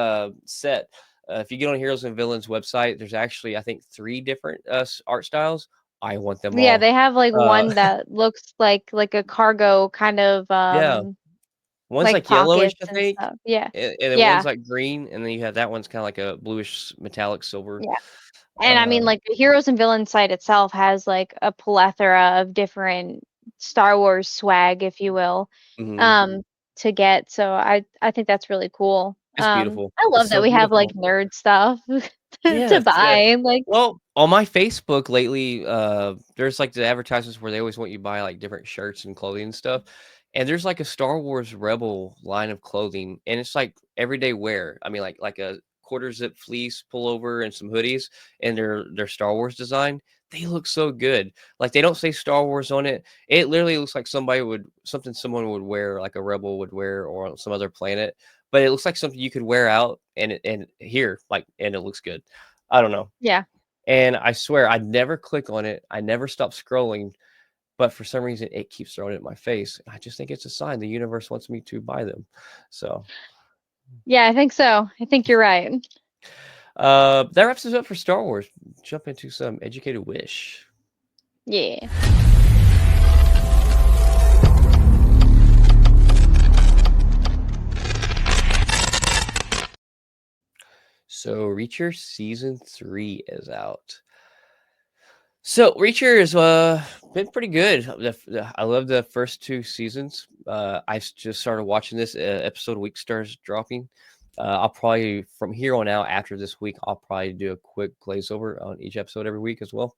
set. If you get on Heroes and Villains website, there's actually, I think, 3 different, art styles. I want them Yeah, all. they have like Uh, one that looks like a cargo kind of yeah. One's, like like, yellowish, pockets I and think, stuff. Yeah. and then one's, Yeah. like, green, and then you have that one's kinda like a bluish metallic silver. Yeah. And I Uh mean, like the Heroes and Villains site itself has like a plethora of different Star Wars swag, if you will, mhm. um, to get. So I think that's really cool. It's beautiful. I It's love that so we have like beautiful. nerd stuff to Yes, buy. Like, well, on my Facebook lately, there's, like, the advertisements where they always want you to buy, like, different shirts and clothing and stuff, and there's, like, a Star Wars Rebel line of clothing, and it's, like, everyday wear. I mean, like a quarter zip fleece pullover and some hoodies, and they're Star Wars design. They look so good. Like, they don't say Star Wars on it. It literally looks like someone would wear, like a Rebel would wear or on some other planet, but it looks like something you could wear out and here, like, and it looks good. I don't know. yeah. And I swear I never click on it. I never stop scrolling, but for some reason it keeps throwing it in my face. I just think it's a sign the universe wants me to buy them. So, Yeah, I think so. I think you're right. that wraps us up for Star Wars. Jump into some educated wish. Yeah. So, Reacher season 3 is out. So Reacher has been pretty good. I love the first 2 seasons. Just started watching this episode a week starts dropping. I'll probably from here on out after this week, I'll probably do a quick glaze over on each episode every week as well.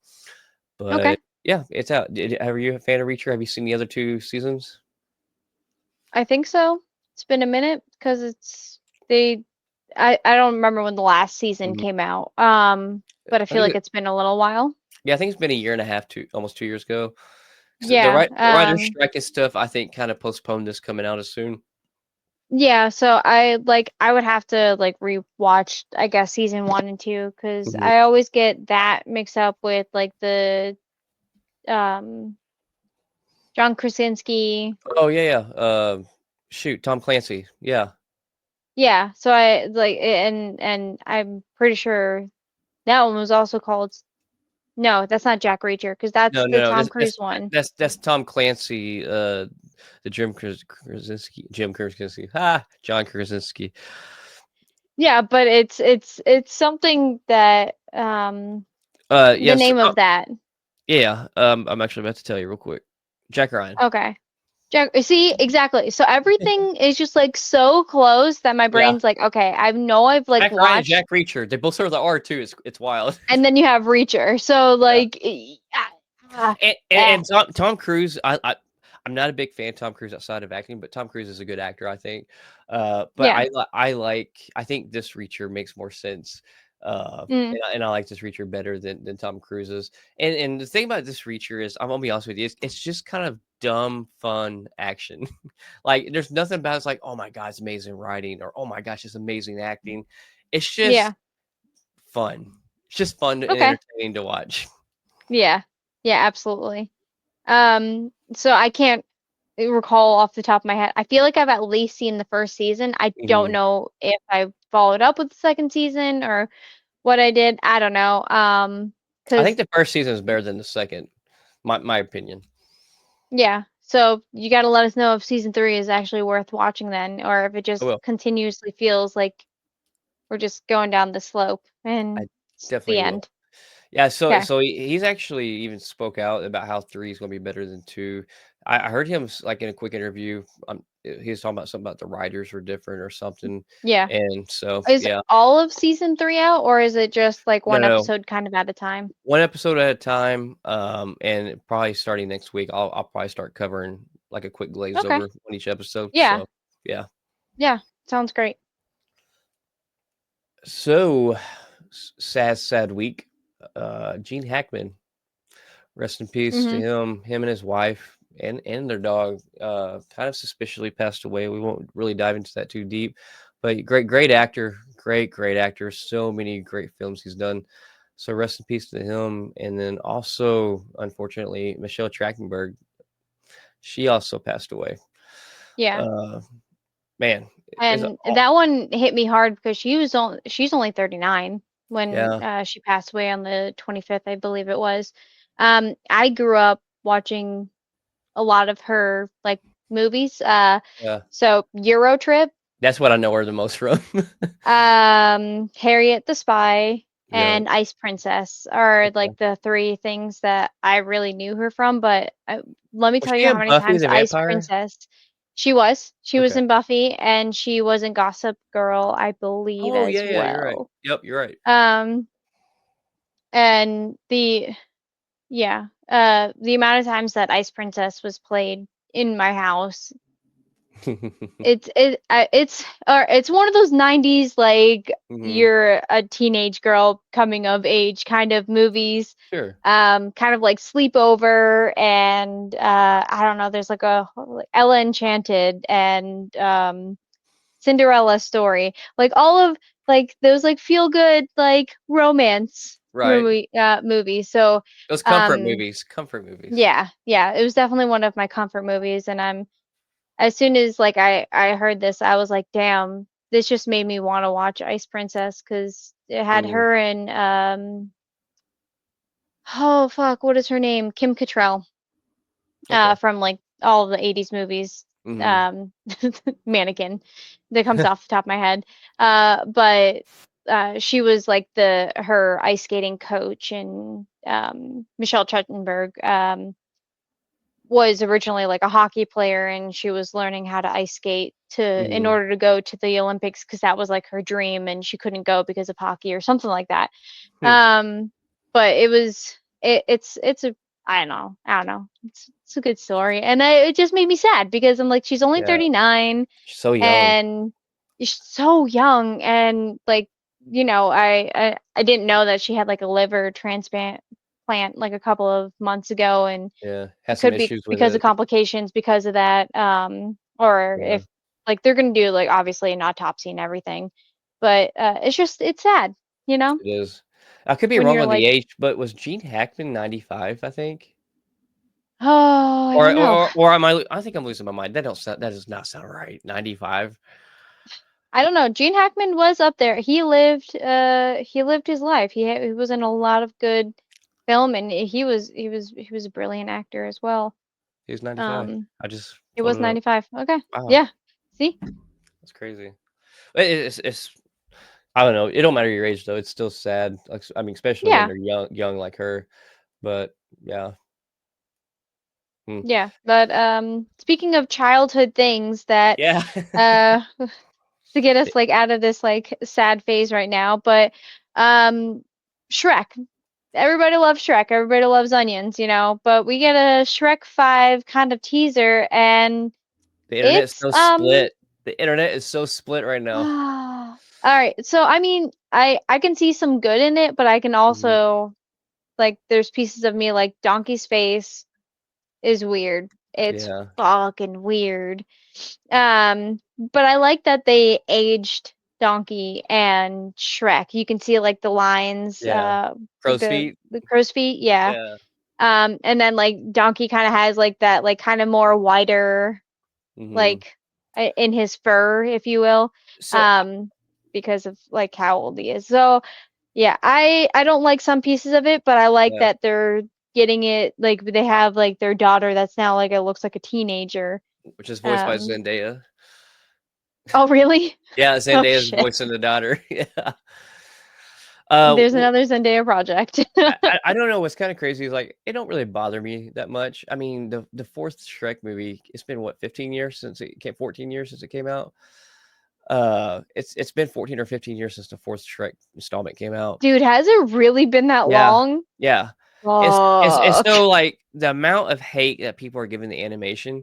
Okay. But yeah, it's out. Are you a fan of Reacher? Have you seen the other 2 seasons? I think so. It's been a minute because they I don't remember when the last season Mhm. came out. But I I feel think like it's been a little while. yeah, I think it's been a year and a half to almost 2 years ago. So Yeah. the writer's strike and stuff, I think, kind of postponed this coming out as soon. Yeah, so I would have to like rewatch I guess season 1 and 2 because Mhm. I always get that mixed up with like the um John Krasinski. Oh yeah, yeah. Shoot, Tom Clancy. Yeah. Yeah, so I like and I'm pretty sure that one was also called no, that's not Jack Reacher because that's No, the no, no. Tom Cruise one. That's Tom Clancy, the Jim Krasinski. Ha! John Krasinski. Yeah, but it's something that the Yeah, so, name of that. yeah, I'm actually about to tell you real quick. Jack Ryan. Okay. Jack, see, exactly. So everything is just like so close that my Yeah, brain's like, okay, I know I've like Jack Ryan and watched, Jack Reacher. They both start with the R too. It's wild. and then you have Reacher. So Yeah. like, eh. And Tom Cruise, I'm not a big fan of Tom Cruise outside of acting, but Tom Cruise is a good actor, I think. But Yeah. I think this Reacher makes more sense. Mm, And I like this Reacher better than Tom Cruise's. And the thing about this Reacher is, I'm gonna be honest with you, it's just kind of dumb, fun action. Like there's nothing about it's like, oh my god, it's amazing writing, or oh my gosh, it's amazing acting. It's yeah. just fun. It's just fun and Okay. entertaining to watch. Yeah. Yeah, absolutely. So I can't recall off the top of my head. I feel like I've at least seen the first season. I don't Mhm. know if I followed up with the second season or what I did. I don't know. I think Because the first season is better than the second, my opinion. yeah. So you got to let us know if season 3 is actually worth watching then, or if it I just will. continuously feels like we're just going down the slope I and it's the definitely will. end. Yeah, so Okay. so he's actually even spoke out about how 3 is gonna be better than 2. I heard him like in a quick interview. He was talking about something about the writers were different or something, Yeah. and so Is yeah, all of season 3 out, or is it just like no, one no, episode kind of at a time? one episode at a time. And probably starting next week, I'll probably start covering like a quick glaze Okay. over on each episode. Yeah. So yeah, Yeah. Sounds great. so sad week. Gene Hackman, rest in peace to Mhm. him and his wife and their dog. Kind of suspiciously passed away. We won't really dive into that too deep, but great actor, great actor. So many great films he's done. So rest in peace to him. And then also, unfortunately, Michelle Trachtenberg, she also passed away. Yeah. Uh, man, it's And all, that one hit me hard because she's only 39 when yeah, she passed away on the 25th, I believe it was. I grew up watching a lot of her like movies. yeah. So Euro Trip, That's what I know her the most from. Harriet the Spy, Yep. and Ice Princess are Okay. like the three things that I really knew her from. But let me Was tell she you how in many Buffy times the Ice Vampire? Princess she was Okay. in Buffy, and she was in Gossip Girl, I believe, Oh yeah, as yeah. You're right. well. Yep, you're right. Um, and the amount of times that Ice Princess was played in my house, it's one of those 90s like Hmm. you're a teenage girl coming of age kind of movies. Sure. Kind of like Sleepover and I don't know, there's like Ella Enchanted and Cinderella Story. Like all of like those like feel good like romance Right. movies. So Those comfort um movies. Comfort movies. yeah, it was definitely one of my comfort movies, and I'm as soon as like I heard this, I was like, damn, this just made me want to watch Ice Princess because it had Mm, her and oh fuck, what is her name? Kim Cattrall, okay. from like all of the 80s movies. Mhm. Um, Mannequin that comes off the top of my head. But she was like the her ice skating coach, and Michelle Trachtenberg was originally like a hockey player, and she was learning how to ice skate to in Mhm. order to go to the Olympics because that was like her dream, and she couldn't go because of hockey or something like that. Hmm. But it's a I don't know. It's a good story, and it just made me sad because I'm like she's only Yeah. 39 She's so young. and she's so young, and like I didn't know that she had like a liver transplant plant like a couple of months ago, and Yeah. Had it some could be issues with because of it. complications because of that, or Yeah. if like they're gonna do like obviously an autopsy and everything, but it's sad, you know, It is. I could be when wrong you're on the like, age, but was Gene Hackman 95, I think? oh, I don't know. Or am I think I'm losing my mind. That does not sound right. 95? I don't know. Gene Hackman was up there. He lived his life. He was in a lot of good film, and he was a brilliant actor as well. He was 95. Um, I just it pulled was it up. 95. Okay. Wow. Yeah. See? That's crazy. It's I don't know. It don't matter your age though. It's still sad. Like I mean, especially when Yeah. they're young like her. But yeah. Hmm. Yeah. But speaking of childhood things that Yeah. uh to get us like out of this like sad phase right now, but um Shrek. Everybody loves Shrek. Everybody loves onions, but we get a Shrek 5 kind of teaser, and The internet is it's so split. The internet is so split right now. all right. So I mean, I can see some good in it, but I can Mhm. also like there's pieces of me like Donkey's face is weird. It's Yeah. fucking weird. But I like that they aged Donkey and Shrek. You can see like the lines, Yeah. like Crow's feet. the crow's feet, yeah. Yeah. And then like Donkey kind of has like that like kind of more wider Mhm. like in his fur, if you will, So um, because of like how old he is. So yeah, I don't like some pieces of it, but I like yeah, that they're getting it like they have like their daughter that's now like it looks like a teenager. which is voiced by Um, Zendaya. oh really? Yeah, Oh Zendaya is shit. voicing the daughter. Yeah. There's Well, another Zendaya project. I don't know what's kinda crazy is, like, it don't really bother me that much. I mean, the 4th Shrek movie, it's been, what, 15 years since it came 14 years since it came out? It's been 14 or 15 years since the 4th Shrek installment came out. Dude, has it really been that Yeah, long? yeah. It's Fuck. so, like, the amount of hate that people are giving the animation,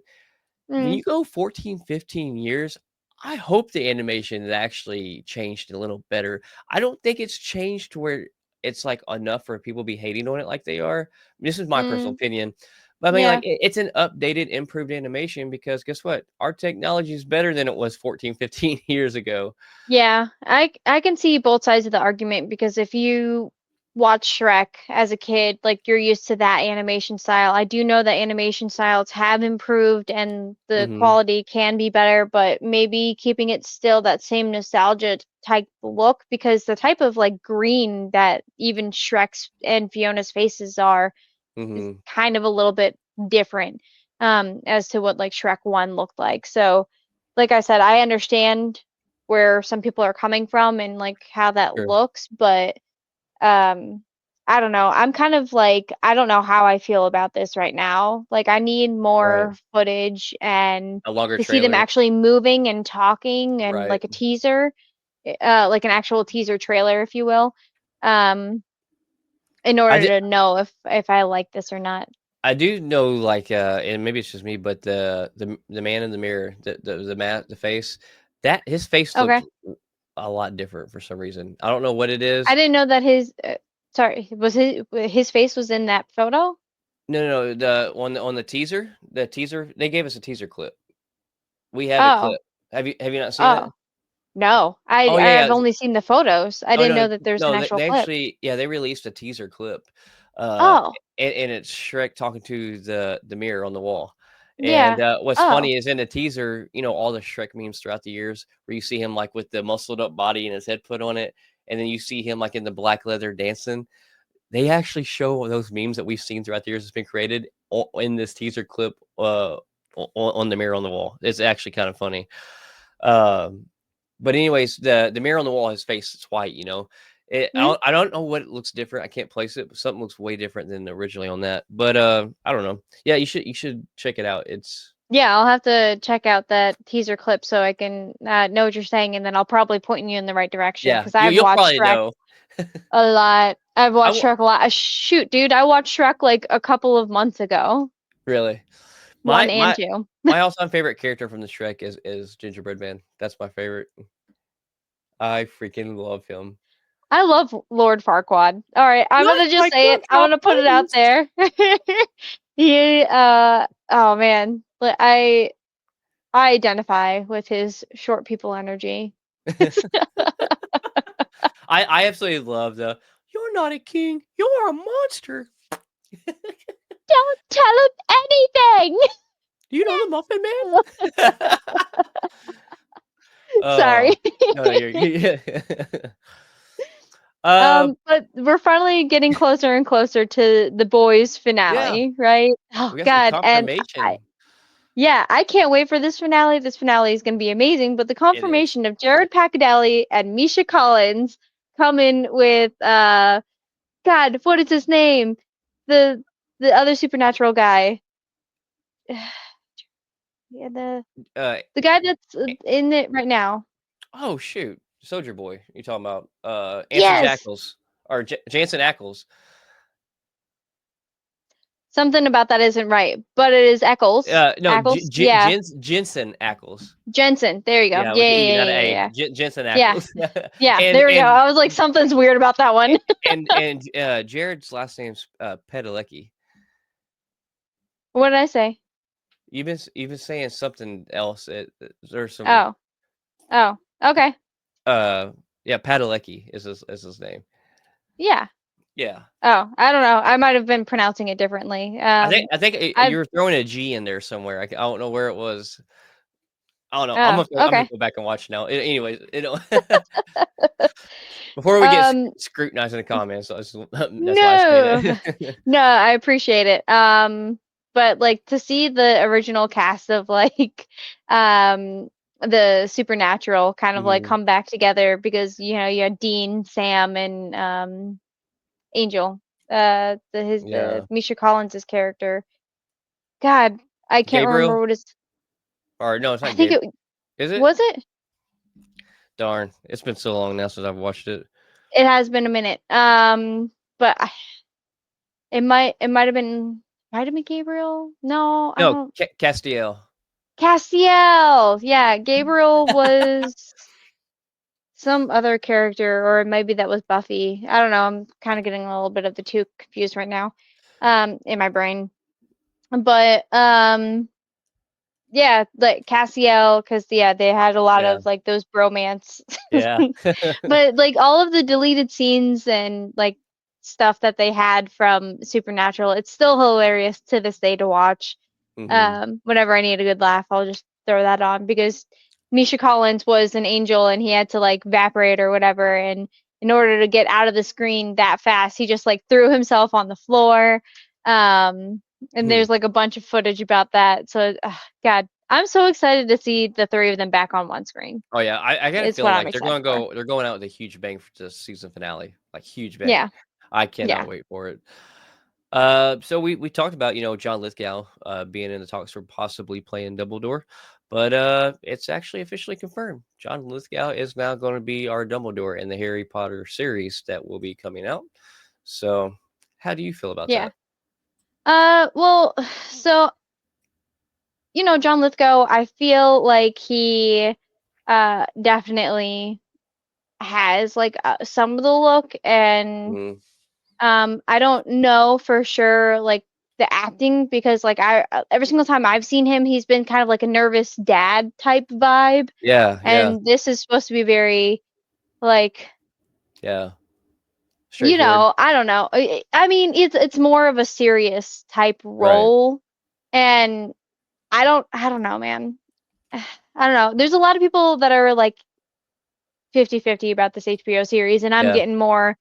when Mm, you go 14, 15 years, I hope the animation has actually changed a little better. I don't think it's changed to where it's, like, enough for people to be hating on it like they are. This is my personal mm, opinion. But, I mean, like, yeah. it's an updated, improved animation because guess what? Our technology is better than it was 14, 15 years ago. Yeah, I can see both sides of the argument because if you watch Shrek as a kid, like you're used to that animation style. I do know that animation styles have improved and the Mhm, quality can be better, but maybe keeping it still that same nostalgia type look because the type of like green that even Shrek's and Fiona's faces are is mhm. kind of a little bit different as to what like Shrek 1 looked like. So, like I said, I understand where some people are coming from and like how that Sure. looks, but um I don't know. I'm kind of like I don't know how I feel about this right now. Like I need Right. more footage and A longer to see them trailer. actually moving and talking and Right. like a teaser, like an actual teaser trailer, if you will. Um in I order ju to know if I like this or not. I do know, like, and maybe it's just me, but the man in the mirror, the face, that his face looks Okay. a lot different for some reason. I don't know what it I is. didn't know that sorry, was his face was in that photo? No, no, no, the on the teaser, they gave us a teaser clip. We have a Oh, clip. Have you not seen it? oh, no. Oh, yeah, I've yeah. only seen the photos. I Oh, didn't no, know that there's an no, they actual they clip. actually yeah, they released a teaser clip, uh, Oh, and it's Shrek talking to the mirror on the wall, and, yeah. what's Oh, funny is in the teaser, all the Shrek memes throughout the years where you see him, like, with the muscled up body and his head put on it, and then you see him, like, in the black leather dancing, they actually show those memes that we've seen throughout the years that's been created o in this teaser clip, on the mirror on the wall. It's actually kind of funny. Um, but anyways, the mirror on the wall, his face is white. hmm? I don't know what it looks different. I can't place it, but something looks way different than originally on that. But I don't know. Yeah, you should check it out. It's Yeah, I'll have to check out that teaser clip so I can know what you're saying, and then I'll probably point you in the right direction yeah, because I've you'll watched probably Shrek know. a lot. I've I watched w- Shrek a lot. Shoot, dude, I watched Shrek like a couple of months ago, really one my and my two. my all-time favorite character from the Shrek is Gingerbread Man. That's my favorite. I freaking love him. I love Lord Farquaad. All right, I'm Not gonna just my say it. I'm gumdrop gonna put it out buttons. there. He, oh man, I identify with his short people energy. I absolutely love the "You're not a king, you're a monster." Don't tell him anything. Do you know the Muffin Man? Sorry. Oh, no, no, you're yeah. Um, But we're finally getting closer and closer to the boys yeah, finale, right? Oh we got some God, and I confirmation. yeah, I can't wait for this finale. This finale is going to be amazing. But the It is. confirmation of Jared Paccadelli and Misha Collins coming with God, what is his name? The the other supernatural guy. Yeah, Uh, the guy that's eh in it right now. oh, shoot, Soldier Boy, you're talking about, Anson Yes, Jackals or Jansen Ackles. something about that isn't right, but it is Eccles. No, Ackles. Yeah, Jensen Ackles. Jensen. There you go. Yeah, Yeah, with the yeah, E, not yeah, an yeah, A. yeah. Jensen Yeah, Ackles. yeah. And There we go. and I was like, something's weird about that one. and Jared's last name's, What did I say? You've been saying something else, there's some, Oh, oh, okay. uh yeah, Padalecki is his name. Yeah. Yeah. Oh, I don't know. I might have been pronouncing it differently. I think, I you were throwing a G in there somewhere. I don't know where it was. I don't know. I'm oh, gonna I'm gonna okay. go back and watch now. Anyways, before we get Um, scrutinized in the comments, that's why I no, say that. no, I appreciate it. But like to see the original cast of like, um, the supernatural kind of like Mhm. come back together because you had Dean, Sam, and Angel. The Yeah. Misha Collins's character. God, I can't remember Gabriel? what his. Or no, it's I not think Gabe. it Is it? was it. Darn. It's been so long now since I've watched it. It has been a minute. But it might have been Gabriel. No, I No, don't. Castiel. Castiel. Yeah, Gabriel was some other character, or maybe that was Buffy. I don't know. I'm kind of getting a little bit of the two confused right now, in my brain. But yeah, like Castiel, because yeah, they had a lot Yeah. of like those bromance. Yeah. But like all of the deleted scenes and like stuff that they had from Supernatural, it's still hilarious to this day to watch. Mhm. Whenever I need a good laugh, I'll just throw that on because Misha Collins was an angel and he had to like evaporate or whatever, and in order to get out of the screen that fast, he just like threw himself on the floor. And Hmm. there's like a bunch of footage about that. So, God, I'm so excited to see the three of them back on one screen. Oh yeah, I got a It's what feeling I'm like excited for. they're going out with a huge bang for the season finale, like huge bang. Yeah, I cannot yeah, wait for it. So we talked about John Lithgow being in the talks for possibly playing Dumbledore, but it's actually officially confirmed. John Lithgow is now going to be our Dumbledore in the Harry Potter series that will be coming out. So, how do you feel about yeah. that? Well, so John Lithgow, I feel like he definitely has like some of the look, and Mhm. I don't know for sure like the acting because like I every single time I've seen him, he's been kind of like a nervous dad type vibe, Yeah, yeah, and this is supposed to be very like yeah. Straightforward. I don't know. I mean, it's more of a serious type Right. role, and I don't know, man. I don't know. There's a lot of people that are like 50-50 about this HBO series, and I'm Yeah. getting more.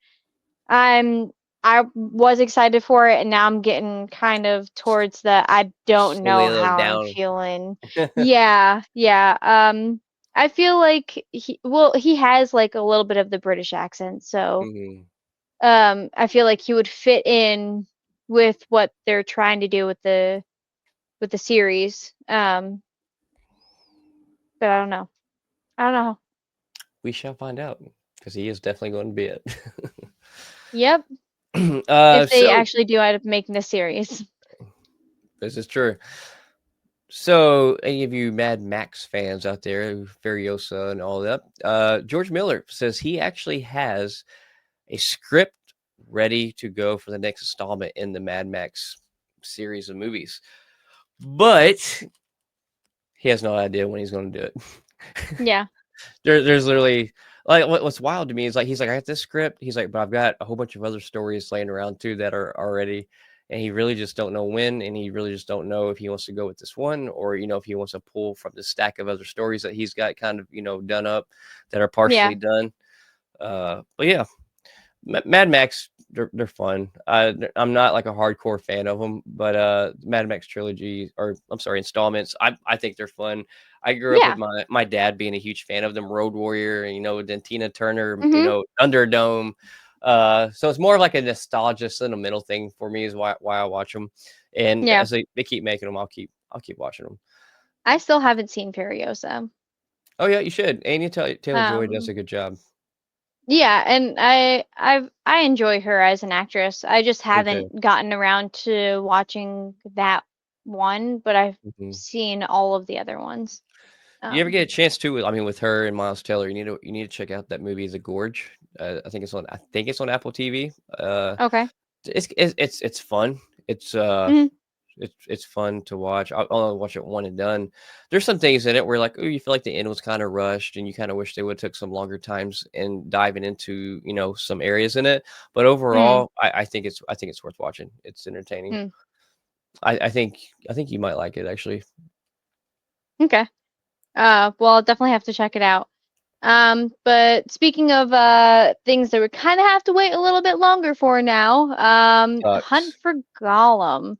I'm I was excited for it, and now I'm getting kind of towards the I don't Slowly know a little how I'm down. feeling. Yeah, yeah. I feel like he has like a little bit of the British accent, so Mhm. I feel like he would fit in with what they're trying to do with the series. But I don't know. I don't know. We shall find out because he is definitely going to be it. Yep. If they So actually do end up making a series. this is true. So, any of you Mad Max fans out there, Furiosa and all that, George Miller says he actually has a script ready to go for the next installment in the Mad Max series of movies, but he has no idea when he's going to do it. Yeah. There's literally like what's wild to me is like he's like I got this script. He's like, but I've got a whole bunch of other stories laying around too that are already, and he really just don't know when, and he really just don't know if he wants to go with this one or if he wants to pull from the stack of other stories that he's got kind of done up that are partially Yeah. done. But yeah, Mad Max, they're fun. I'm not like a hardcore fan of them, but Mad Max trilogy, or I'm sorry, installments. I think they're fun. I grew up with Yeah. my dad being a huge fan of them. Road Warrior, then Tina Turner, Mhm. Thunderdome. So it's more of like a nostalgia, sentimental thing for me is why I watch them. And Yeah. as they keep making them, I'll keep watching them. I still haven't seen Furiosa. Oh yeah, you should. Anya Taylor Joy does Um, a good job. yeah, and I enjoy her as an actress. I just Me too. haven't gotten around to watching that one, but I've Mhm. seen all of the other ones. You ever Um, get a chance to? I mean, with her and Miles Teller, you need to check out that movie, The Gorge. I think it's on Apple TV. okay. It's fun. It's uh Mhm. it's fun to watch. I'll only watch it one and done. There's some things in it where like, oh, you feel like the end was kind of rushed, and you kind of wish they would took some longer times in diving into some areas in it. But Mhm. overall, I think it's worth watching. It's entertaining. Mhm. I think you might like it actually. Okay. Well, I'll definitely have to check it out. But speaking of things that we kind of have to wait a little bit longer for now, Hunt Sucks. for Gollum.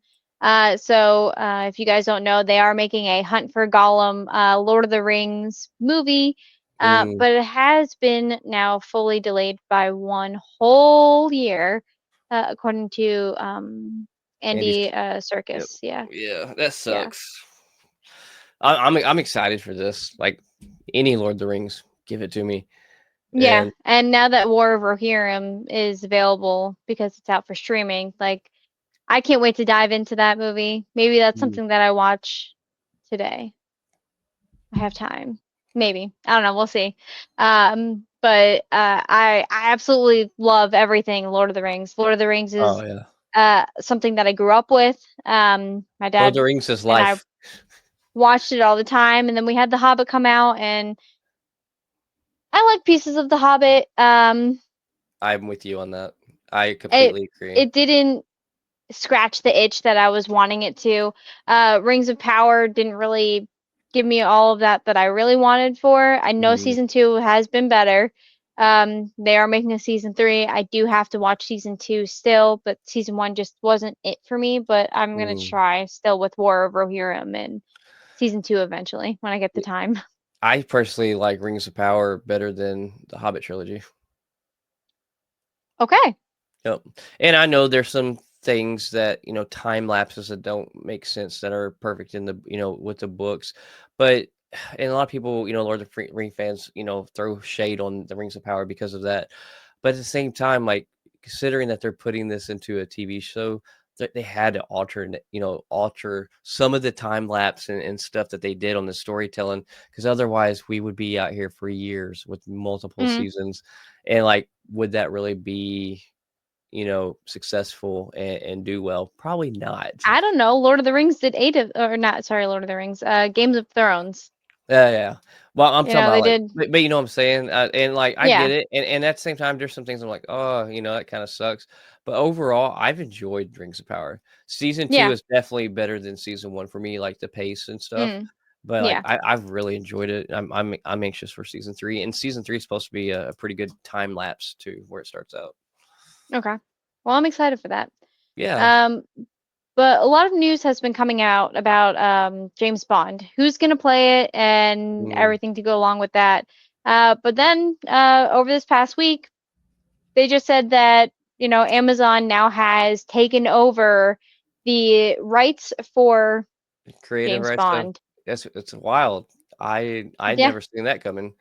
If you guys don't know, they are making a Hunt for Gollum, Lord of the Rings movie, Mm, but it has been now fully delayed by 1 whole year, according to Andy's. Andy Yep. Serkis. Yeah, Yeah, that yeah. sucks. I'm excited for this. Like any Lord of the Rings, give it to me. Yeah, And and now that War of Rohirrim is available because it's out for streaming, like I can't wait to dive into that movie. Maybe that's mm, something that I watch today. I have time. Maybe. I don't know, we'll see. I absolutely love everything Lord of the Rings. Lord of the Rings oh is yeah, something that I grew up with. My Lord of dad the Rings is and I life. watched it all the time, and then we had The Hobbit come out, and I like pieces of The Hobbit. I'm with you on that. I It completely agree. it didn't scratch the itch that I was wanting it to. Rings of Power didn't really give me all of that I really wanted for. I know Mhm. season 2 has been better. They are making a season 3. I do have to watch season 2 still, but season 1 just wasn't it for me. But I'm gonna Mm. try still with War of Rohirrim and season 2 eventually when I get the time. I personally like Rings of Power better than the Hobbit trilogy. Okay. Yep. And I know there's some things that, time lapses that don't make sense that are perfect in the, with the books. But, and a lot of people, Lord of the Ring fans, throw shade on the Rings of Power because of that. But at the same time, like, considering that they're putting this into a TV show, they had to alter some of the time lapse and stuff that they did on the storytelling, because otherwise we would be out here for years with multiple Mhm. seasons. And like, would that really be successful and do well? Probably not. I don't know. Lord of the Rings did eight of, or not, sorry, Lord of the Rings. Games of Thrones. Yeah, yeah. Well, I'm talking They about like, did. but you know what I'm saying? And like, I Yeah. get it. And at the same time, there's some things I'm like, oh, that kind of sucks. But overall, I've enjoyed Rings of Power. Season 2 Yeah. is definitely better than season 1 for me, like the pace and stuff. Mm. But like, Yeah. I've really enjoyed it. I'm anxious for season 3, and season 3 is supposed to be a pretty good time lapse to where it starts out. Okay. Well, I'm excited for that. Yeah. Um, but a lot of news has been coming out about James Bond, who's going to play it and Mm, everything to go along with that. But then over this past week, they just said that, Amazon now has taken over the rights for creative James right stuff. Bond. It's wild. I'd Yeah. never seen that coming.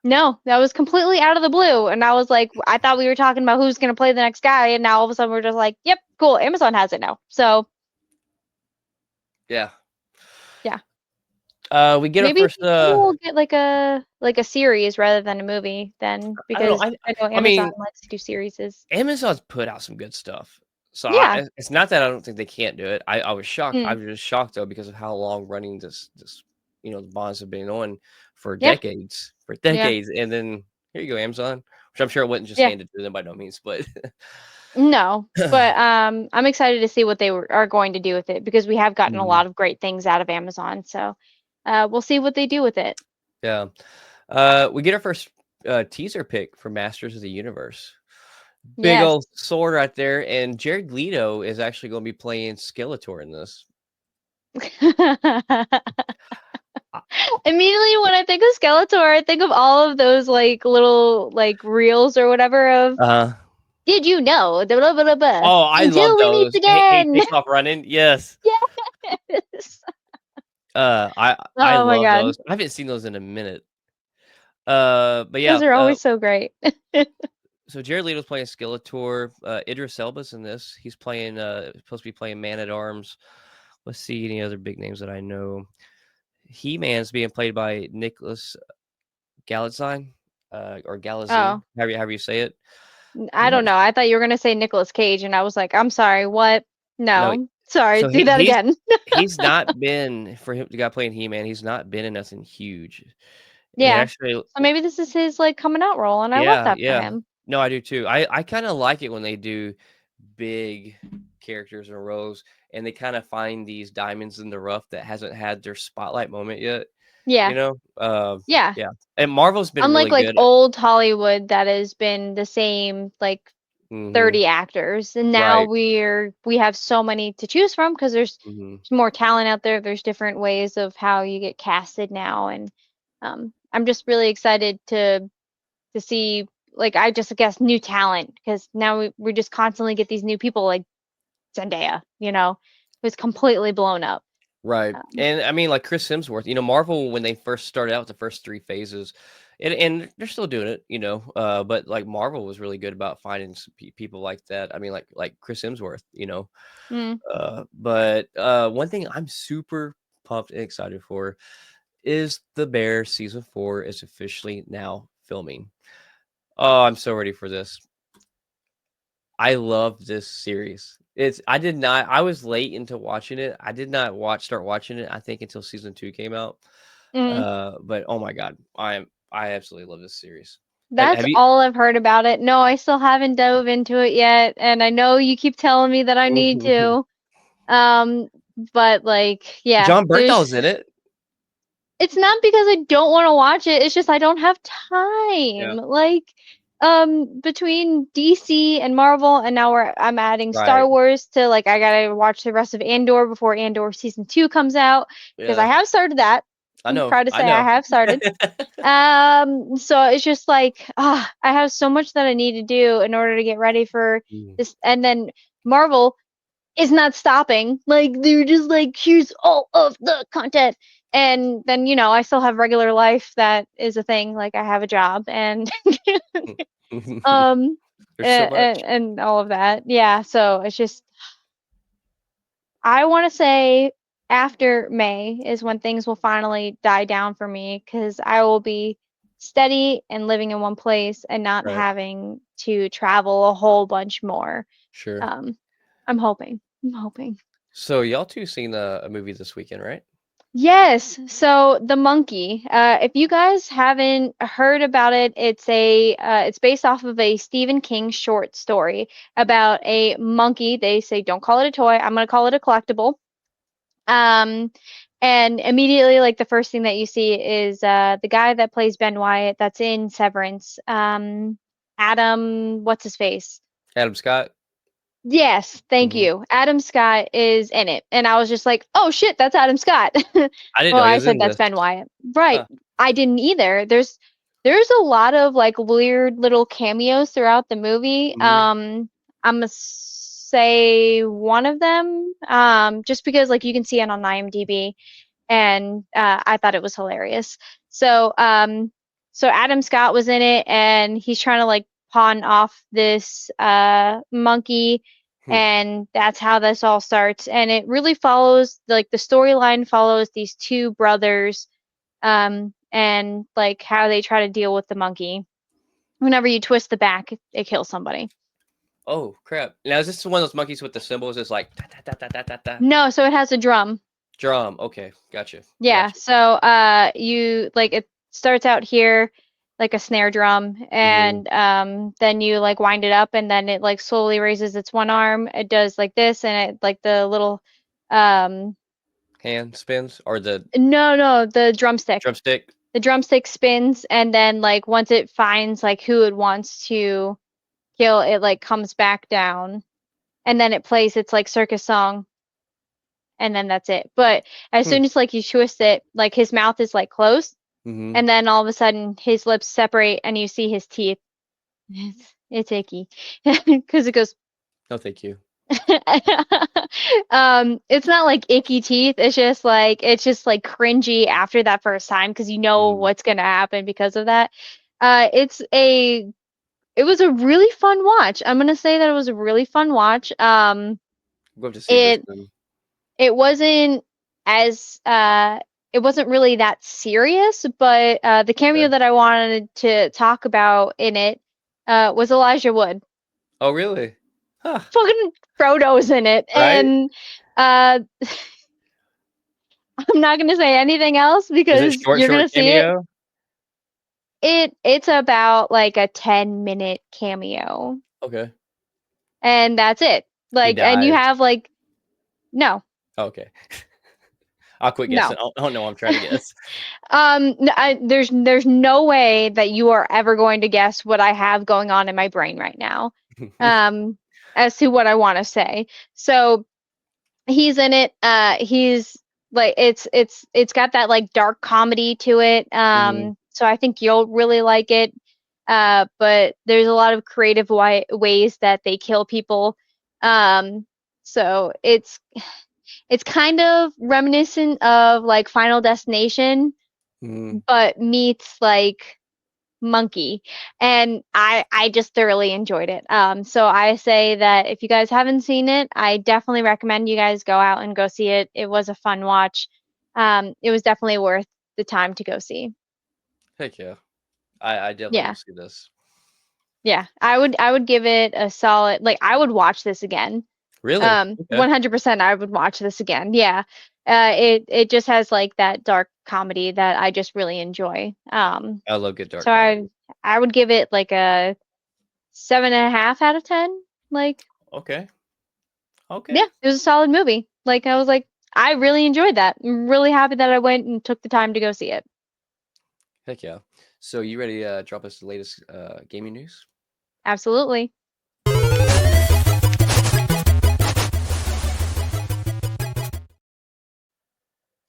No, that was completely out of the blue. And I was like, I thought we were talking about who's going to play the next guy. And now all of a sudden we're just like, yep, cool. Amazon has it now. So, Yeah. yeah. We get our Maybe first. we'll get like a series rather than a movie then I don't know. because I know I Amazon mean, likes to do series. Amazon's put out some good stuff. So Yeah. it's not that I don't think they can't do it. I was shocked. I Mm, was just shocked though because of how long running this the bonds have been on yeah. for Yeah. decades. And then here you go, Amazon, which I'm sure it wasn't just Yeah. handed to them by no means, but No, but I'm excited to see what are going to do with it because we have gotten a Mhm. lot of great things out of Amazon. So, we'll see what they do with it. Yeah. We get our first teaser pick for Masters of the Universe. Big Yes. old sword right there, and Jared Leto is actually going to be playing Skeletor in this. Uh, Immediately when I think of Skeletor, I think of all of those like little like reels or whatever of uh did you know? Blah, blah, blah, blah, Oh, I love until we meet those. He again. takes off running. Yes. Yes. I Oh my love God. those. I haven't seen those in a minute. But Those yeah, are always so great. so Jared Leto's playing Skeletor. Idris Elba's in this. He's playing supposed to be playing Man at Arms. Let's see any other big names that I know. He-Man's being played by Nicholas Galitzine, or Galizine, Oh, however you say it. I I'm not don't know. I thought you were gonna say Nicolas Cage, and I was like, I'm sorry, what? no. No. Sorry, So do that again. he's not been for him the guy playing He-Man. He's not been in nothing huge. And Yeah. actually, So maybe this is his like coming out role, and I love yeah, that for yeah. him. No, I do too. I kind of like it when they do big characters in rows and they kind of find these diamonds in the rough that hasn't had their spotlight moment yet. Yeah. Yeah. Yeah. And Marvel's been Unlike really like good. old Hollywood that has been the same like Mhm. 30 actors, and now Right. we have so many to choose from because there's Mhm. more talent out there. There's different ways of how you get casted now, and I'm just really excited to see, like, I just guess new talent because now we just constantly get these new people like Zendaya, who's completely blown up. Right. Um, And I mean, like Chris Hemsworth, Marvel when they first started out, the first 3 phases, and they're still doing it, but like Marvel was really good about finding people like that. I mean, like Chris Hemsworth, mm, but one thing I'm super pumped and excited for is The Bear season 4 is officially now filming. Oh, I'm so ready for this. I love this series. I was late into watching it. I did not start watching it, I think, until season 2 came out. mm. But oh my god, I absolutely love this series. That's Have you all I've heard about it. No, I still haven't dove into it yet, and I know you keep telling me that I need to. Um, but like, yeah, Jon Bernthal's in it. it's not because I don't want to watch it, it's just I don't have Yeah. time. Like, between DC and Marvel, and now I'm adding Star Right. Wars to, like, I gotta watch the rest of Andor before Andor season 2 comes out because I Yeah. have started that. I I'm know. proud to I say I know. have started. So it's just like, I have so much that I need to do in order to get ready for Mm. this. And then Marvel is not stopping. Like, they're just like, here's all of the content. And then, I still have regular life that is a thing. Like, I have a job and um There's so much. and all of that. Yeah, so it's just, I want to say after May is when things will finally die down for me because I will be steady and living in one place and not Right. having to travel a whole bunch more. Sure. Um, I'm hoping. I'm hoping. So y'all 2 seen a movie this weekend, right? Yes, so The Monkey. If you guys haven't heard about it, it's based off of a Stephen King short story about a monkey. They say don't call it a toy. I'm gonna call it a collectible. Um, and immediately, like, the first thing that you see is the guy that plays Ben Wyatt that's in Severance. Adam, what's his face? Adam Scott? Yes, thank Mhm. you. Adam Scott is in it. And I was just like, oh shit, that's Adam Scott. I didn't Well, know he I was said in that's this. Ben Wyatt. Right. Huh. I didn't either. There's a lot of like weird little cameos throughout the movie. Mhm. I'm gonna say one of them, just because like you can see it on IMDb, and I thought it was hilarious. So, so Adam Scott was in it, and he's trying to like pawn off this monkey, Hmm. and that's how this all starts. And it really follows, like, the storyline follows these two brothers, and like how they try to deal with the monkey. Whenever you twist the back, it kills somebody. Oh, crap. Now is this one of those monkeys with the symbols? It's like ta ta ta ta ta ta ta. No, so it has a drum. Drum. Okay, gotcha. Yeah, Gotcha. so you, like, it starts out here like a snare drum, Mhm. and then you like wind it up, and then it like slowly raises its one arm. It does like this, and it like the little um Hand spins or the no, the drumstick. drumstick? The drumstick spins, and then like once it finds like who it wants to kill, it like comes back down, and then it plays its like circus song, and then that's it. But as Hmm. soon as like you twist it, like his mouth is like closed, Mhm. and then all of a sudden his lips separate and you see his teeth. It's icky because it goes. No, thank you. It's not like icky teeth. It's just like cringy after that first time because you know Mhm. what's gonna happen because of that. It's a it was a really fun watch. I'm gonna say that it was a really fun watch. I'm going to see this It then. it wasn't as it wasn't really that serious, but the cameo Okay. that I wanted to talk about in it was Elijah Wood. Oh, really? Huh. Fucking Frodo's in it, Right? and uh, I'm not gonna say anything else Is it because short, you're short gonna see it. cameo? It's about like a 10-minute cameo, Okay. and that's it. He Like, and you dies. have like, no, Okay. I'll quit guessing. no. I don't know. I'm trying to guess. There's no way that you are ever going to guess what I have going on in my brain right now. um, as to what I want to say. So he's in it. He's like it's got that like dark comedy to it. Mhm. So I think you'll really like it. But there's a lot of creative ways that they kill people. Um, so it's kind of reminiscent of like Final Destination, Mhm. but meets like Monkey, and I just thoroughly enjoyed it. So I say that if you guys haven't seen it, I definitely recommend you guys go out and go see it. It was a fun watch. It was definitely worth the time to go see. Heck yeah. I definitely will Yeah. see this. Yeah. I would give it a solid, like I would watch this again. Really? Okay. 100% I would watch this again. Yeah. It just has like that dark comedy that I just really enjoy. I love good dark So comedy. I would give it like a 7.5 out of 10. Like, Okay. yeah, Okay. it was a solid movie. Like, I was like, I really enjoyed that. I'm really happy that I went and took the time to go see it. Heck yeah. So you ready to drop us the latest gaming news? Absolutely.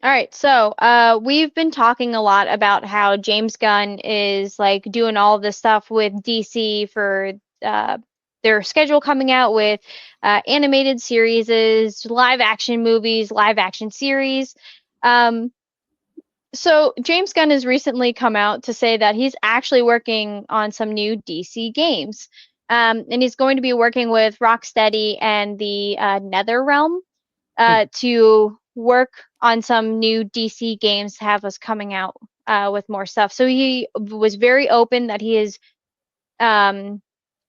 All right, so we've been talking a lot about how James Gunn is like doing all this stuff with DC for uh, their schedule coming out with animated series, live action movies, live action series. Um, So James Gunn has recently come out to say that he's actually working on some new DC games. And he's going to be working with Rocksteady and the NetherRealm Hmm. to work on some new DC games to have us coming out with more stuff. So he was very open that um,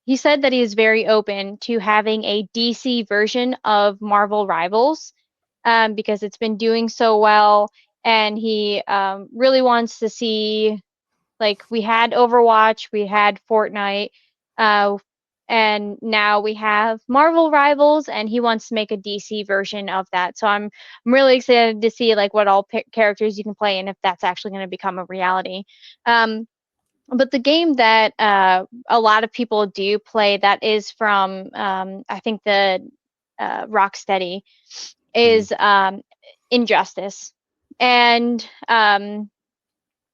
he said that he is very open to having a DC version of Marvel Rivals because it's been doing so well, and he really wants to see, like, we had Overwatch, we had Fortnite, uh, and now we have Marvel Rivals, and he wants to make a DC version of that. So I'm really excited to see like what all characters you can play and if that's actually going to become a reality. Um, but the game that a lot of people do play that is from I think the Rocksteady Hmm. is Injustice. And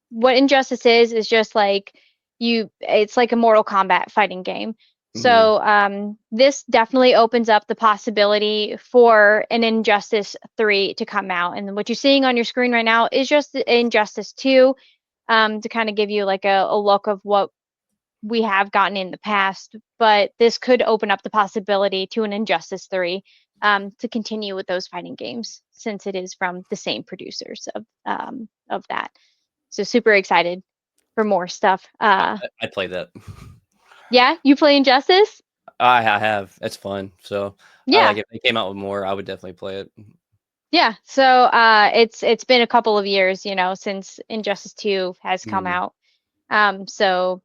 what Injustice is just like it's like a Mortal Kombat fighting game. Hmm. So this definitely opens up the possibility for an Injustice 3 to come out. And what you're seeing on your screen right now is just Injustice 2 to kind of give you like a look of what we have gotten in the past, but this could open up the possibility to an Injustice 3 to continue with those fighting games since it is from the same producers of that. So super excited for more stuff. I play that. Yeah, you play Injustice? I have. It's fun. So I like Yeah, it. If they came out with more, I would definitely play it. yeah. So it's been a couple of years, since Injustice 2 has come Mm. out. So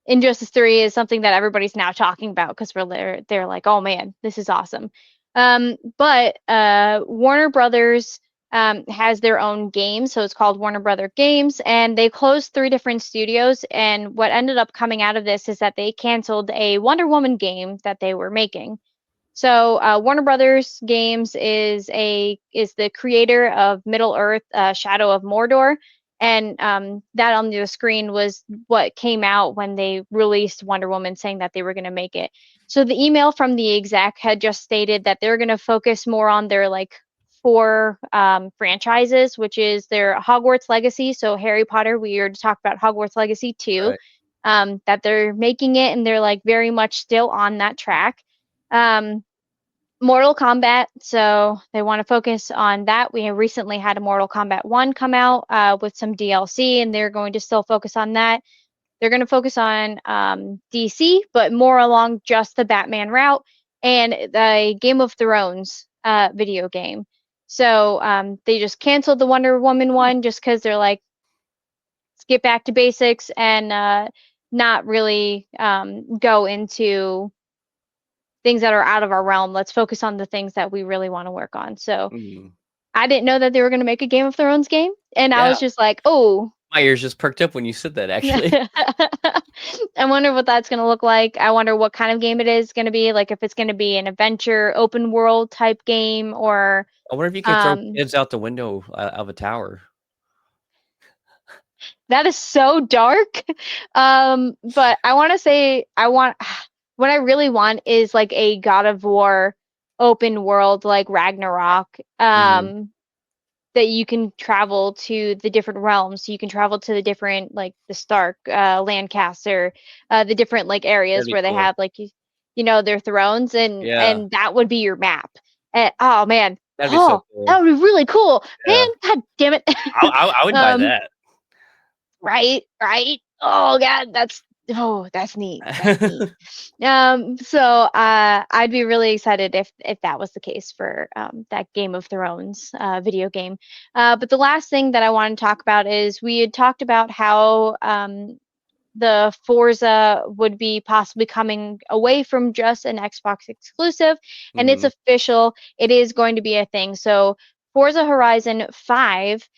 Injustice 3 is something that everybody's now talking about because they're like, oh man, this is awesome. But Warner Brothers has their own game, so it's called Warner Brother Games, and they closed 3 different studios. And what ended up coming out of this is that they canceled a Wonder Woman game that they were making. So Warner Brothers Games is the creator of Middle Earth: Shadow of Mordor, and that on the screen was what came out when they released Wonder Woman, saying that they were going to make it. So the email from the exec had just stated that they're going to focus more on their like 4 franchises, which is their Hogwarts Legacy. So Harry Potter, we already talked about Hogwarts Legacy 2, Right. that they're making it, and they're like very much still on that track. Um, Mortal Kombat, so they want to focus on that. We have recently had a Mortal Kombat 1 come out with some DLC, and they're going to still focus on that. They're going to focus on DC, but more along just the Batman route, and the Game of Thrones video game. So they just canceled the Wonder Woman Hmm. one just because they're like, let's get back to basics and not really go into things that are out of our realm. Let's focus on the things that we really want to work on. So Mm. I didn't know that they were going to make a Game of Thrones game. And I Yeah. was just like, oh. My ears just perked up when you said that, actually. I wonder what that's gonna look like. I wonder what kind of game it is gonna be. Like if it's gonna be an adventure, open world type game, or I wonder if you could throw um, kids out the window of a tower. that is so dark. But I want to say I want what I really want is like a God of War open world like Ragnarok. Mhm. That you can travel to the different realms. You can travel to the different like the Stark, Lancaster, the different like That'd areas be where they cool. have like you know their thrones Yeah. and that would be your map. And, oh man, That'd be so oh that cool. would be really cool, man. Yeah. God damn it. I would buy um, that. right, right. Oh God, that's neat. That's neat. So I'd be really excited if that was the case for that Game of Thrones video game. But the last thing that I want to talk about is we had talked about how the Forza would be possibly coming away from just an Xbox exclusive, and it's Mhm. official. It is going to be a thing. So Forza Horizon 5,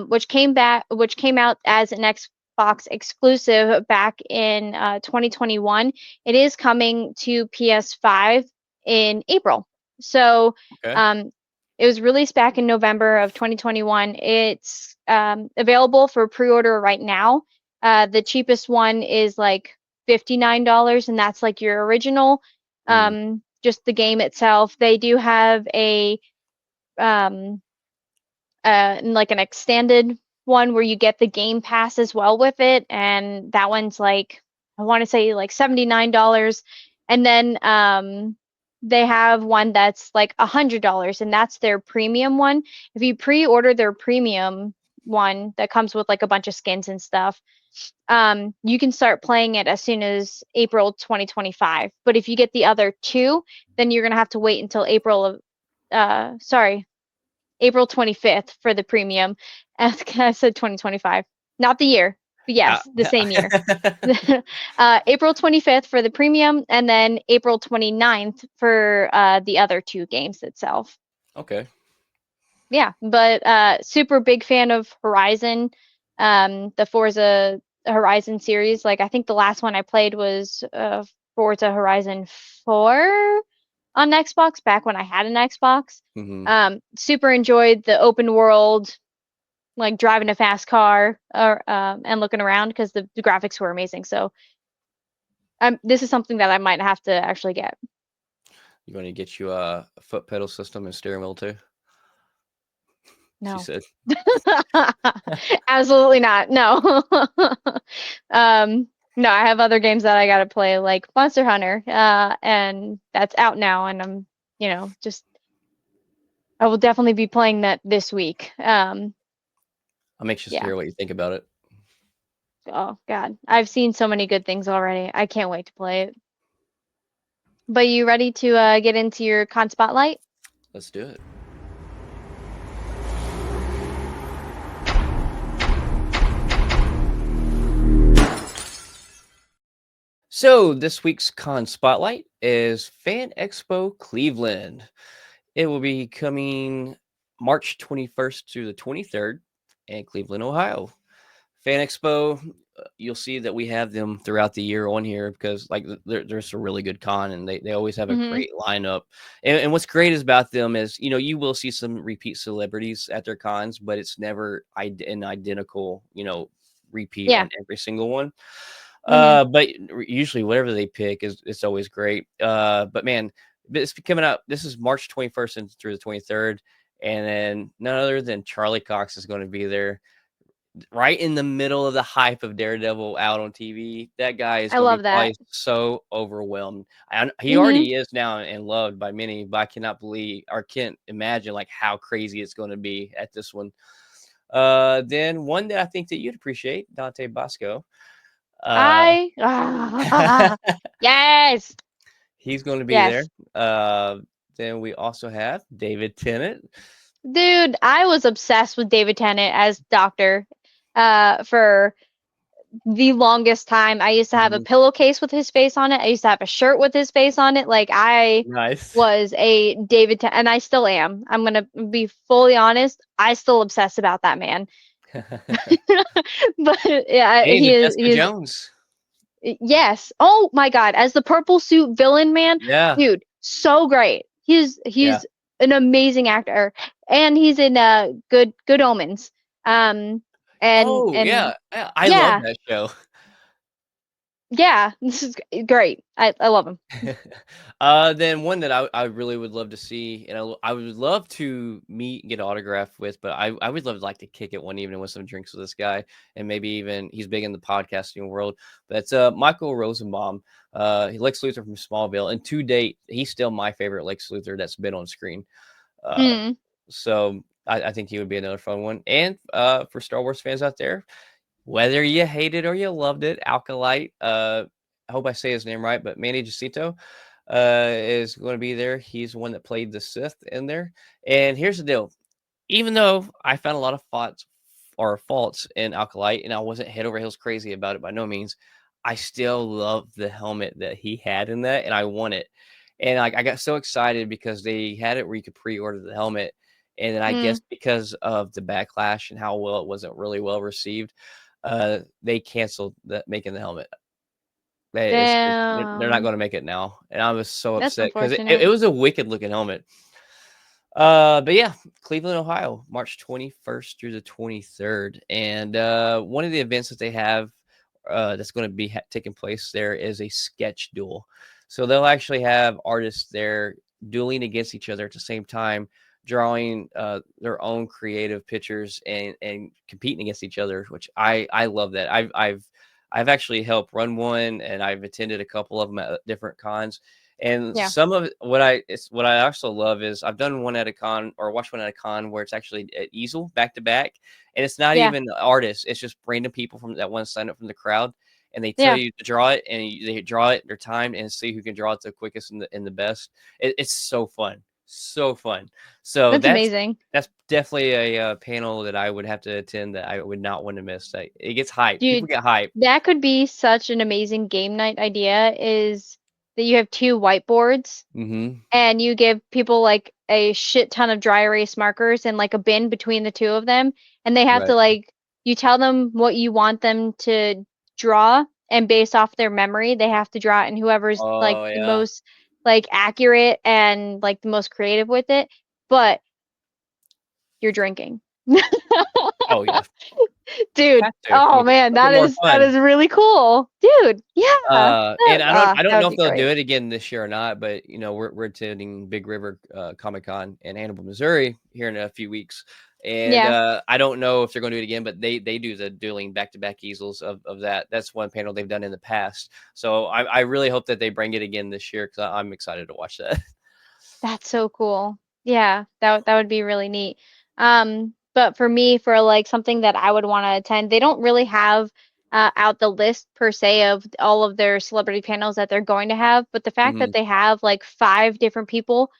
which came out as an Xbox exclusive back in 2021, it is coming to PS5 in April. So Okay. um, it was released back in November of 2021. It's available for pre-order right now. The cheapest one is like $59, and that's like your original, Mhm. just the game itself. They do have a um, like an extended one where you get the Game Pass as well with it, and that one's like I want to say like $79, and then they have one that's like $100, and that's their premium one. If you pre-order their premium one that comes with like a bunch of skins and stuff, you can start playing it as soon as April 2025. But if you get the other two, then you're gonna have to wait until sorry, April 25th for the premium. I said 2025, not the year, but Uh, yes, the same year. April 25th for the premium, and then April 29th for the other two games itself. Okay. Yeah, but super big fan of Horizon, the Forza Horizon series. Like I think the last one I played was Forza Horizon 4 on Xbox back when I had an Xbox. Mhm. Super enjoyed the open world, like driving a fast car or and looking around because the graphics were amazing. So this is something that I might have to actually get. You want to get you a foot pedal system and steering wheel too? She No. said. Absolutely not. No. No, I have other games that I gotta play, like Monster Hunter, and that's out now, and I'm, just I will definitely be playing that this week. I'm anxious to Yeah. hear what you think about it. Oh God, I've seen so many good things already. I can't wait to play it. But you ready to get into your con spotlight? Let's do it. So this week's con spotlight is Fan Expo Cleveland. It will be coming March 21st through the 23rd in Cleveland, Ohio. Fan Expo, you'll see that we have them throughout the year on here because like there's a really good con and they always have a Mm-hmm. great lineup. And what's great is about them is, you will see some repeat celebrities at their cons, but it's never an identical, repeat Yeah. on every single one. Mm-hmm. But usually whatever they pick is it's always great. But man, it's coming out. This is March 21st and through the 23rd, and then none other than Charlie Cox is going to be there, right in the middle of the hype of Daredevil out on TV. That guy is I going to be love that. probably so overwhelmed. He Mm-hmm. already is now and loved by many, but I cannot believe or can't imagine like how crazy it's going to be at this one. Then one that I think that you'd appreciate, Dante Bosco. Uh, Yes. he's going to be there. Yes. Then we also have David Tennant. Dude, I was obsessed with David Tennant as Doctor for the longest time. I used to have a Mhm. pillowcase with his face on it. I used to have a shirt with his face on it. Like I Nice. was a David Tennant, and I still am. I'm gonna be fully honest. I still obsess about that man. But yeah, Hey, he the is Jessica he is Jones. Yes. Oh my God, as the purple suit villain man, Yeah, dude, so great. He's yeah. he's an amazing actor, and he's in Good Omens. Um, Oh, and yeah. I love yeah, that show. yeah, this is great. I love him. Then one that I really would love to see, and I would love to meet and get autographed with, but I would love to like to kick it one evening with some drinks with this guy, and maybe even he's big in the podcasting world. That's Michael Rosenbaum. Lex Luthor from Smallville, and to date, he's still my favorite Lex Luthor that's been on screen. Uh, Mm, so I think he would be another fun one. And for Star Wars fans out there, whether you hated or you loved it, Alkalite, I hope I say his name right, but Manny Jacinto is going to be there. He's the one that played the Sith in there. And here's the deal: even though I found a lot of faults in Alkalite, and I wasn't head over heels crazy about it by no means, I still love the helmet that he had in that, and I want it. And like I got so excited because they had it where you could pre-order the helmet, and then I guess mm, because of the backlash and how well it wasn't really well received, they canceled making the helmet. They're not damn, going to make it now, and I was so that's upset because it unfortunate. was a wicked looking helmet. But yeah, Cleveland, Ohio, March 21st through the 23rd. And one of the events that they have that's going to be taking place there is a sketch duel. So they'll actually have artists there dueling against each other at the same time, drawing their own creative pictures and competing against each other, which I love that. I've actually helped run one, and I've attended a couple of them at different cons. And Yeah, some of what I also love is I've done one at a con or watched one at a con where it's actually an easel back to back, and it's not yeah, even artists; it's just random people from that want to sign up from the crowd, and they tell yeah. you to draw it, and they draw it. They're timed and see who can draw it the quickest and the best. It's so fun, so fun. So That's amazing. that's definitely a panel that I would have to attend that I would not want to miss. Like, it gets hype. People Dude, get hype. that could be such an amazing game night idea is that you have two whiteboards Hmm. and you give people like a shit ton of dry erase markers and like a bin between the two of them, and they have to Right. like you tell them what you want them to draw, and based off their memory they have to draw it, and whoever's like Oh the yeah. most like accurate and like the most creative with it, but you're drinking. Oh yeah. Dude, Have to oh man, make it more that fun. is really cool. Dude, yeah. And I That don't know would if be they'll do great. it again this year or not, but we're attending Big River Comic Con in Hannibal, Missouri here in a few weeks. And Yeah, I don't know if they're going to do it again, but they do the dueling back to back easels of that. That's one panel they've done in the past. So I really hope that they bring it again this year because I'm excited to watch that. that's so cool. Yeah, that would be really neat. But for me, for like something that I would want to attend, they don't really have out the list per se of all of their celebrity panels that they're going to have, but the fact Hmm. that they have like five different people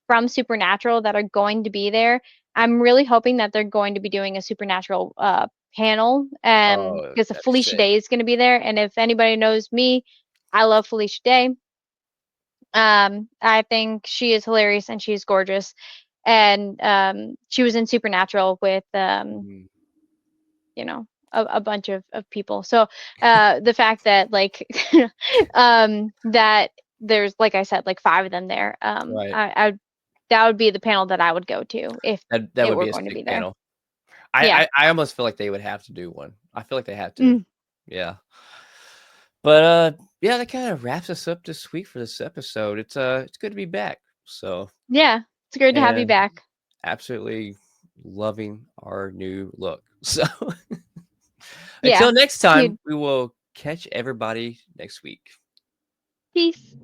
from Supernatural that are going to be there, I'm really hoping that they're going to be doing a Supernatural panel, Oh, because that'd be Felicia sick. Day is going to be there, and if anybody knows me, I love Felicia Day. I think she is hilarious and she's gorgeous. And she was in Supernatural with Mhm. a bunch of people. So the fact that like that there's like I said, like five of them there, Right. that would be the panel that I would go to if That it would were be a going to sick be there. panel. Yeah. I almost feel like they would have to do one. I feel like they have to. Mm, Yeah. But yeah, that kind of wraps us up this week for this episode. It's good to be back. So, yeah. It's great to have you and back. absolutely loving our new look. So Yeah. until next time, Dude. we will catch everybody next week. Peace.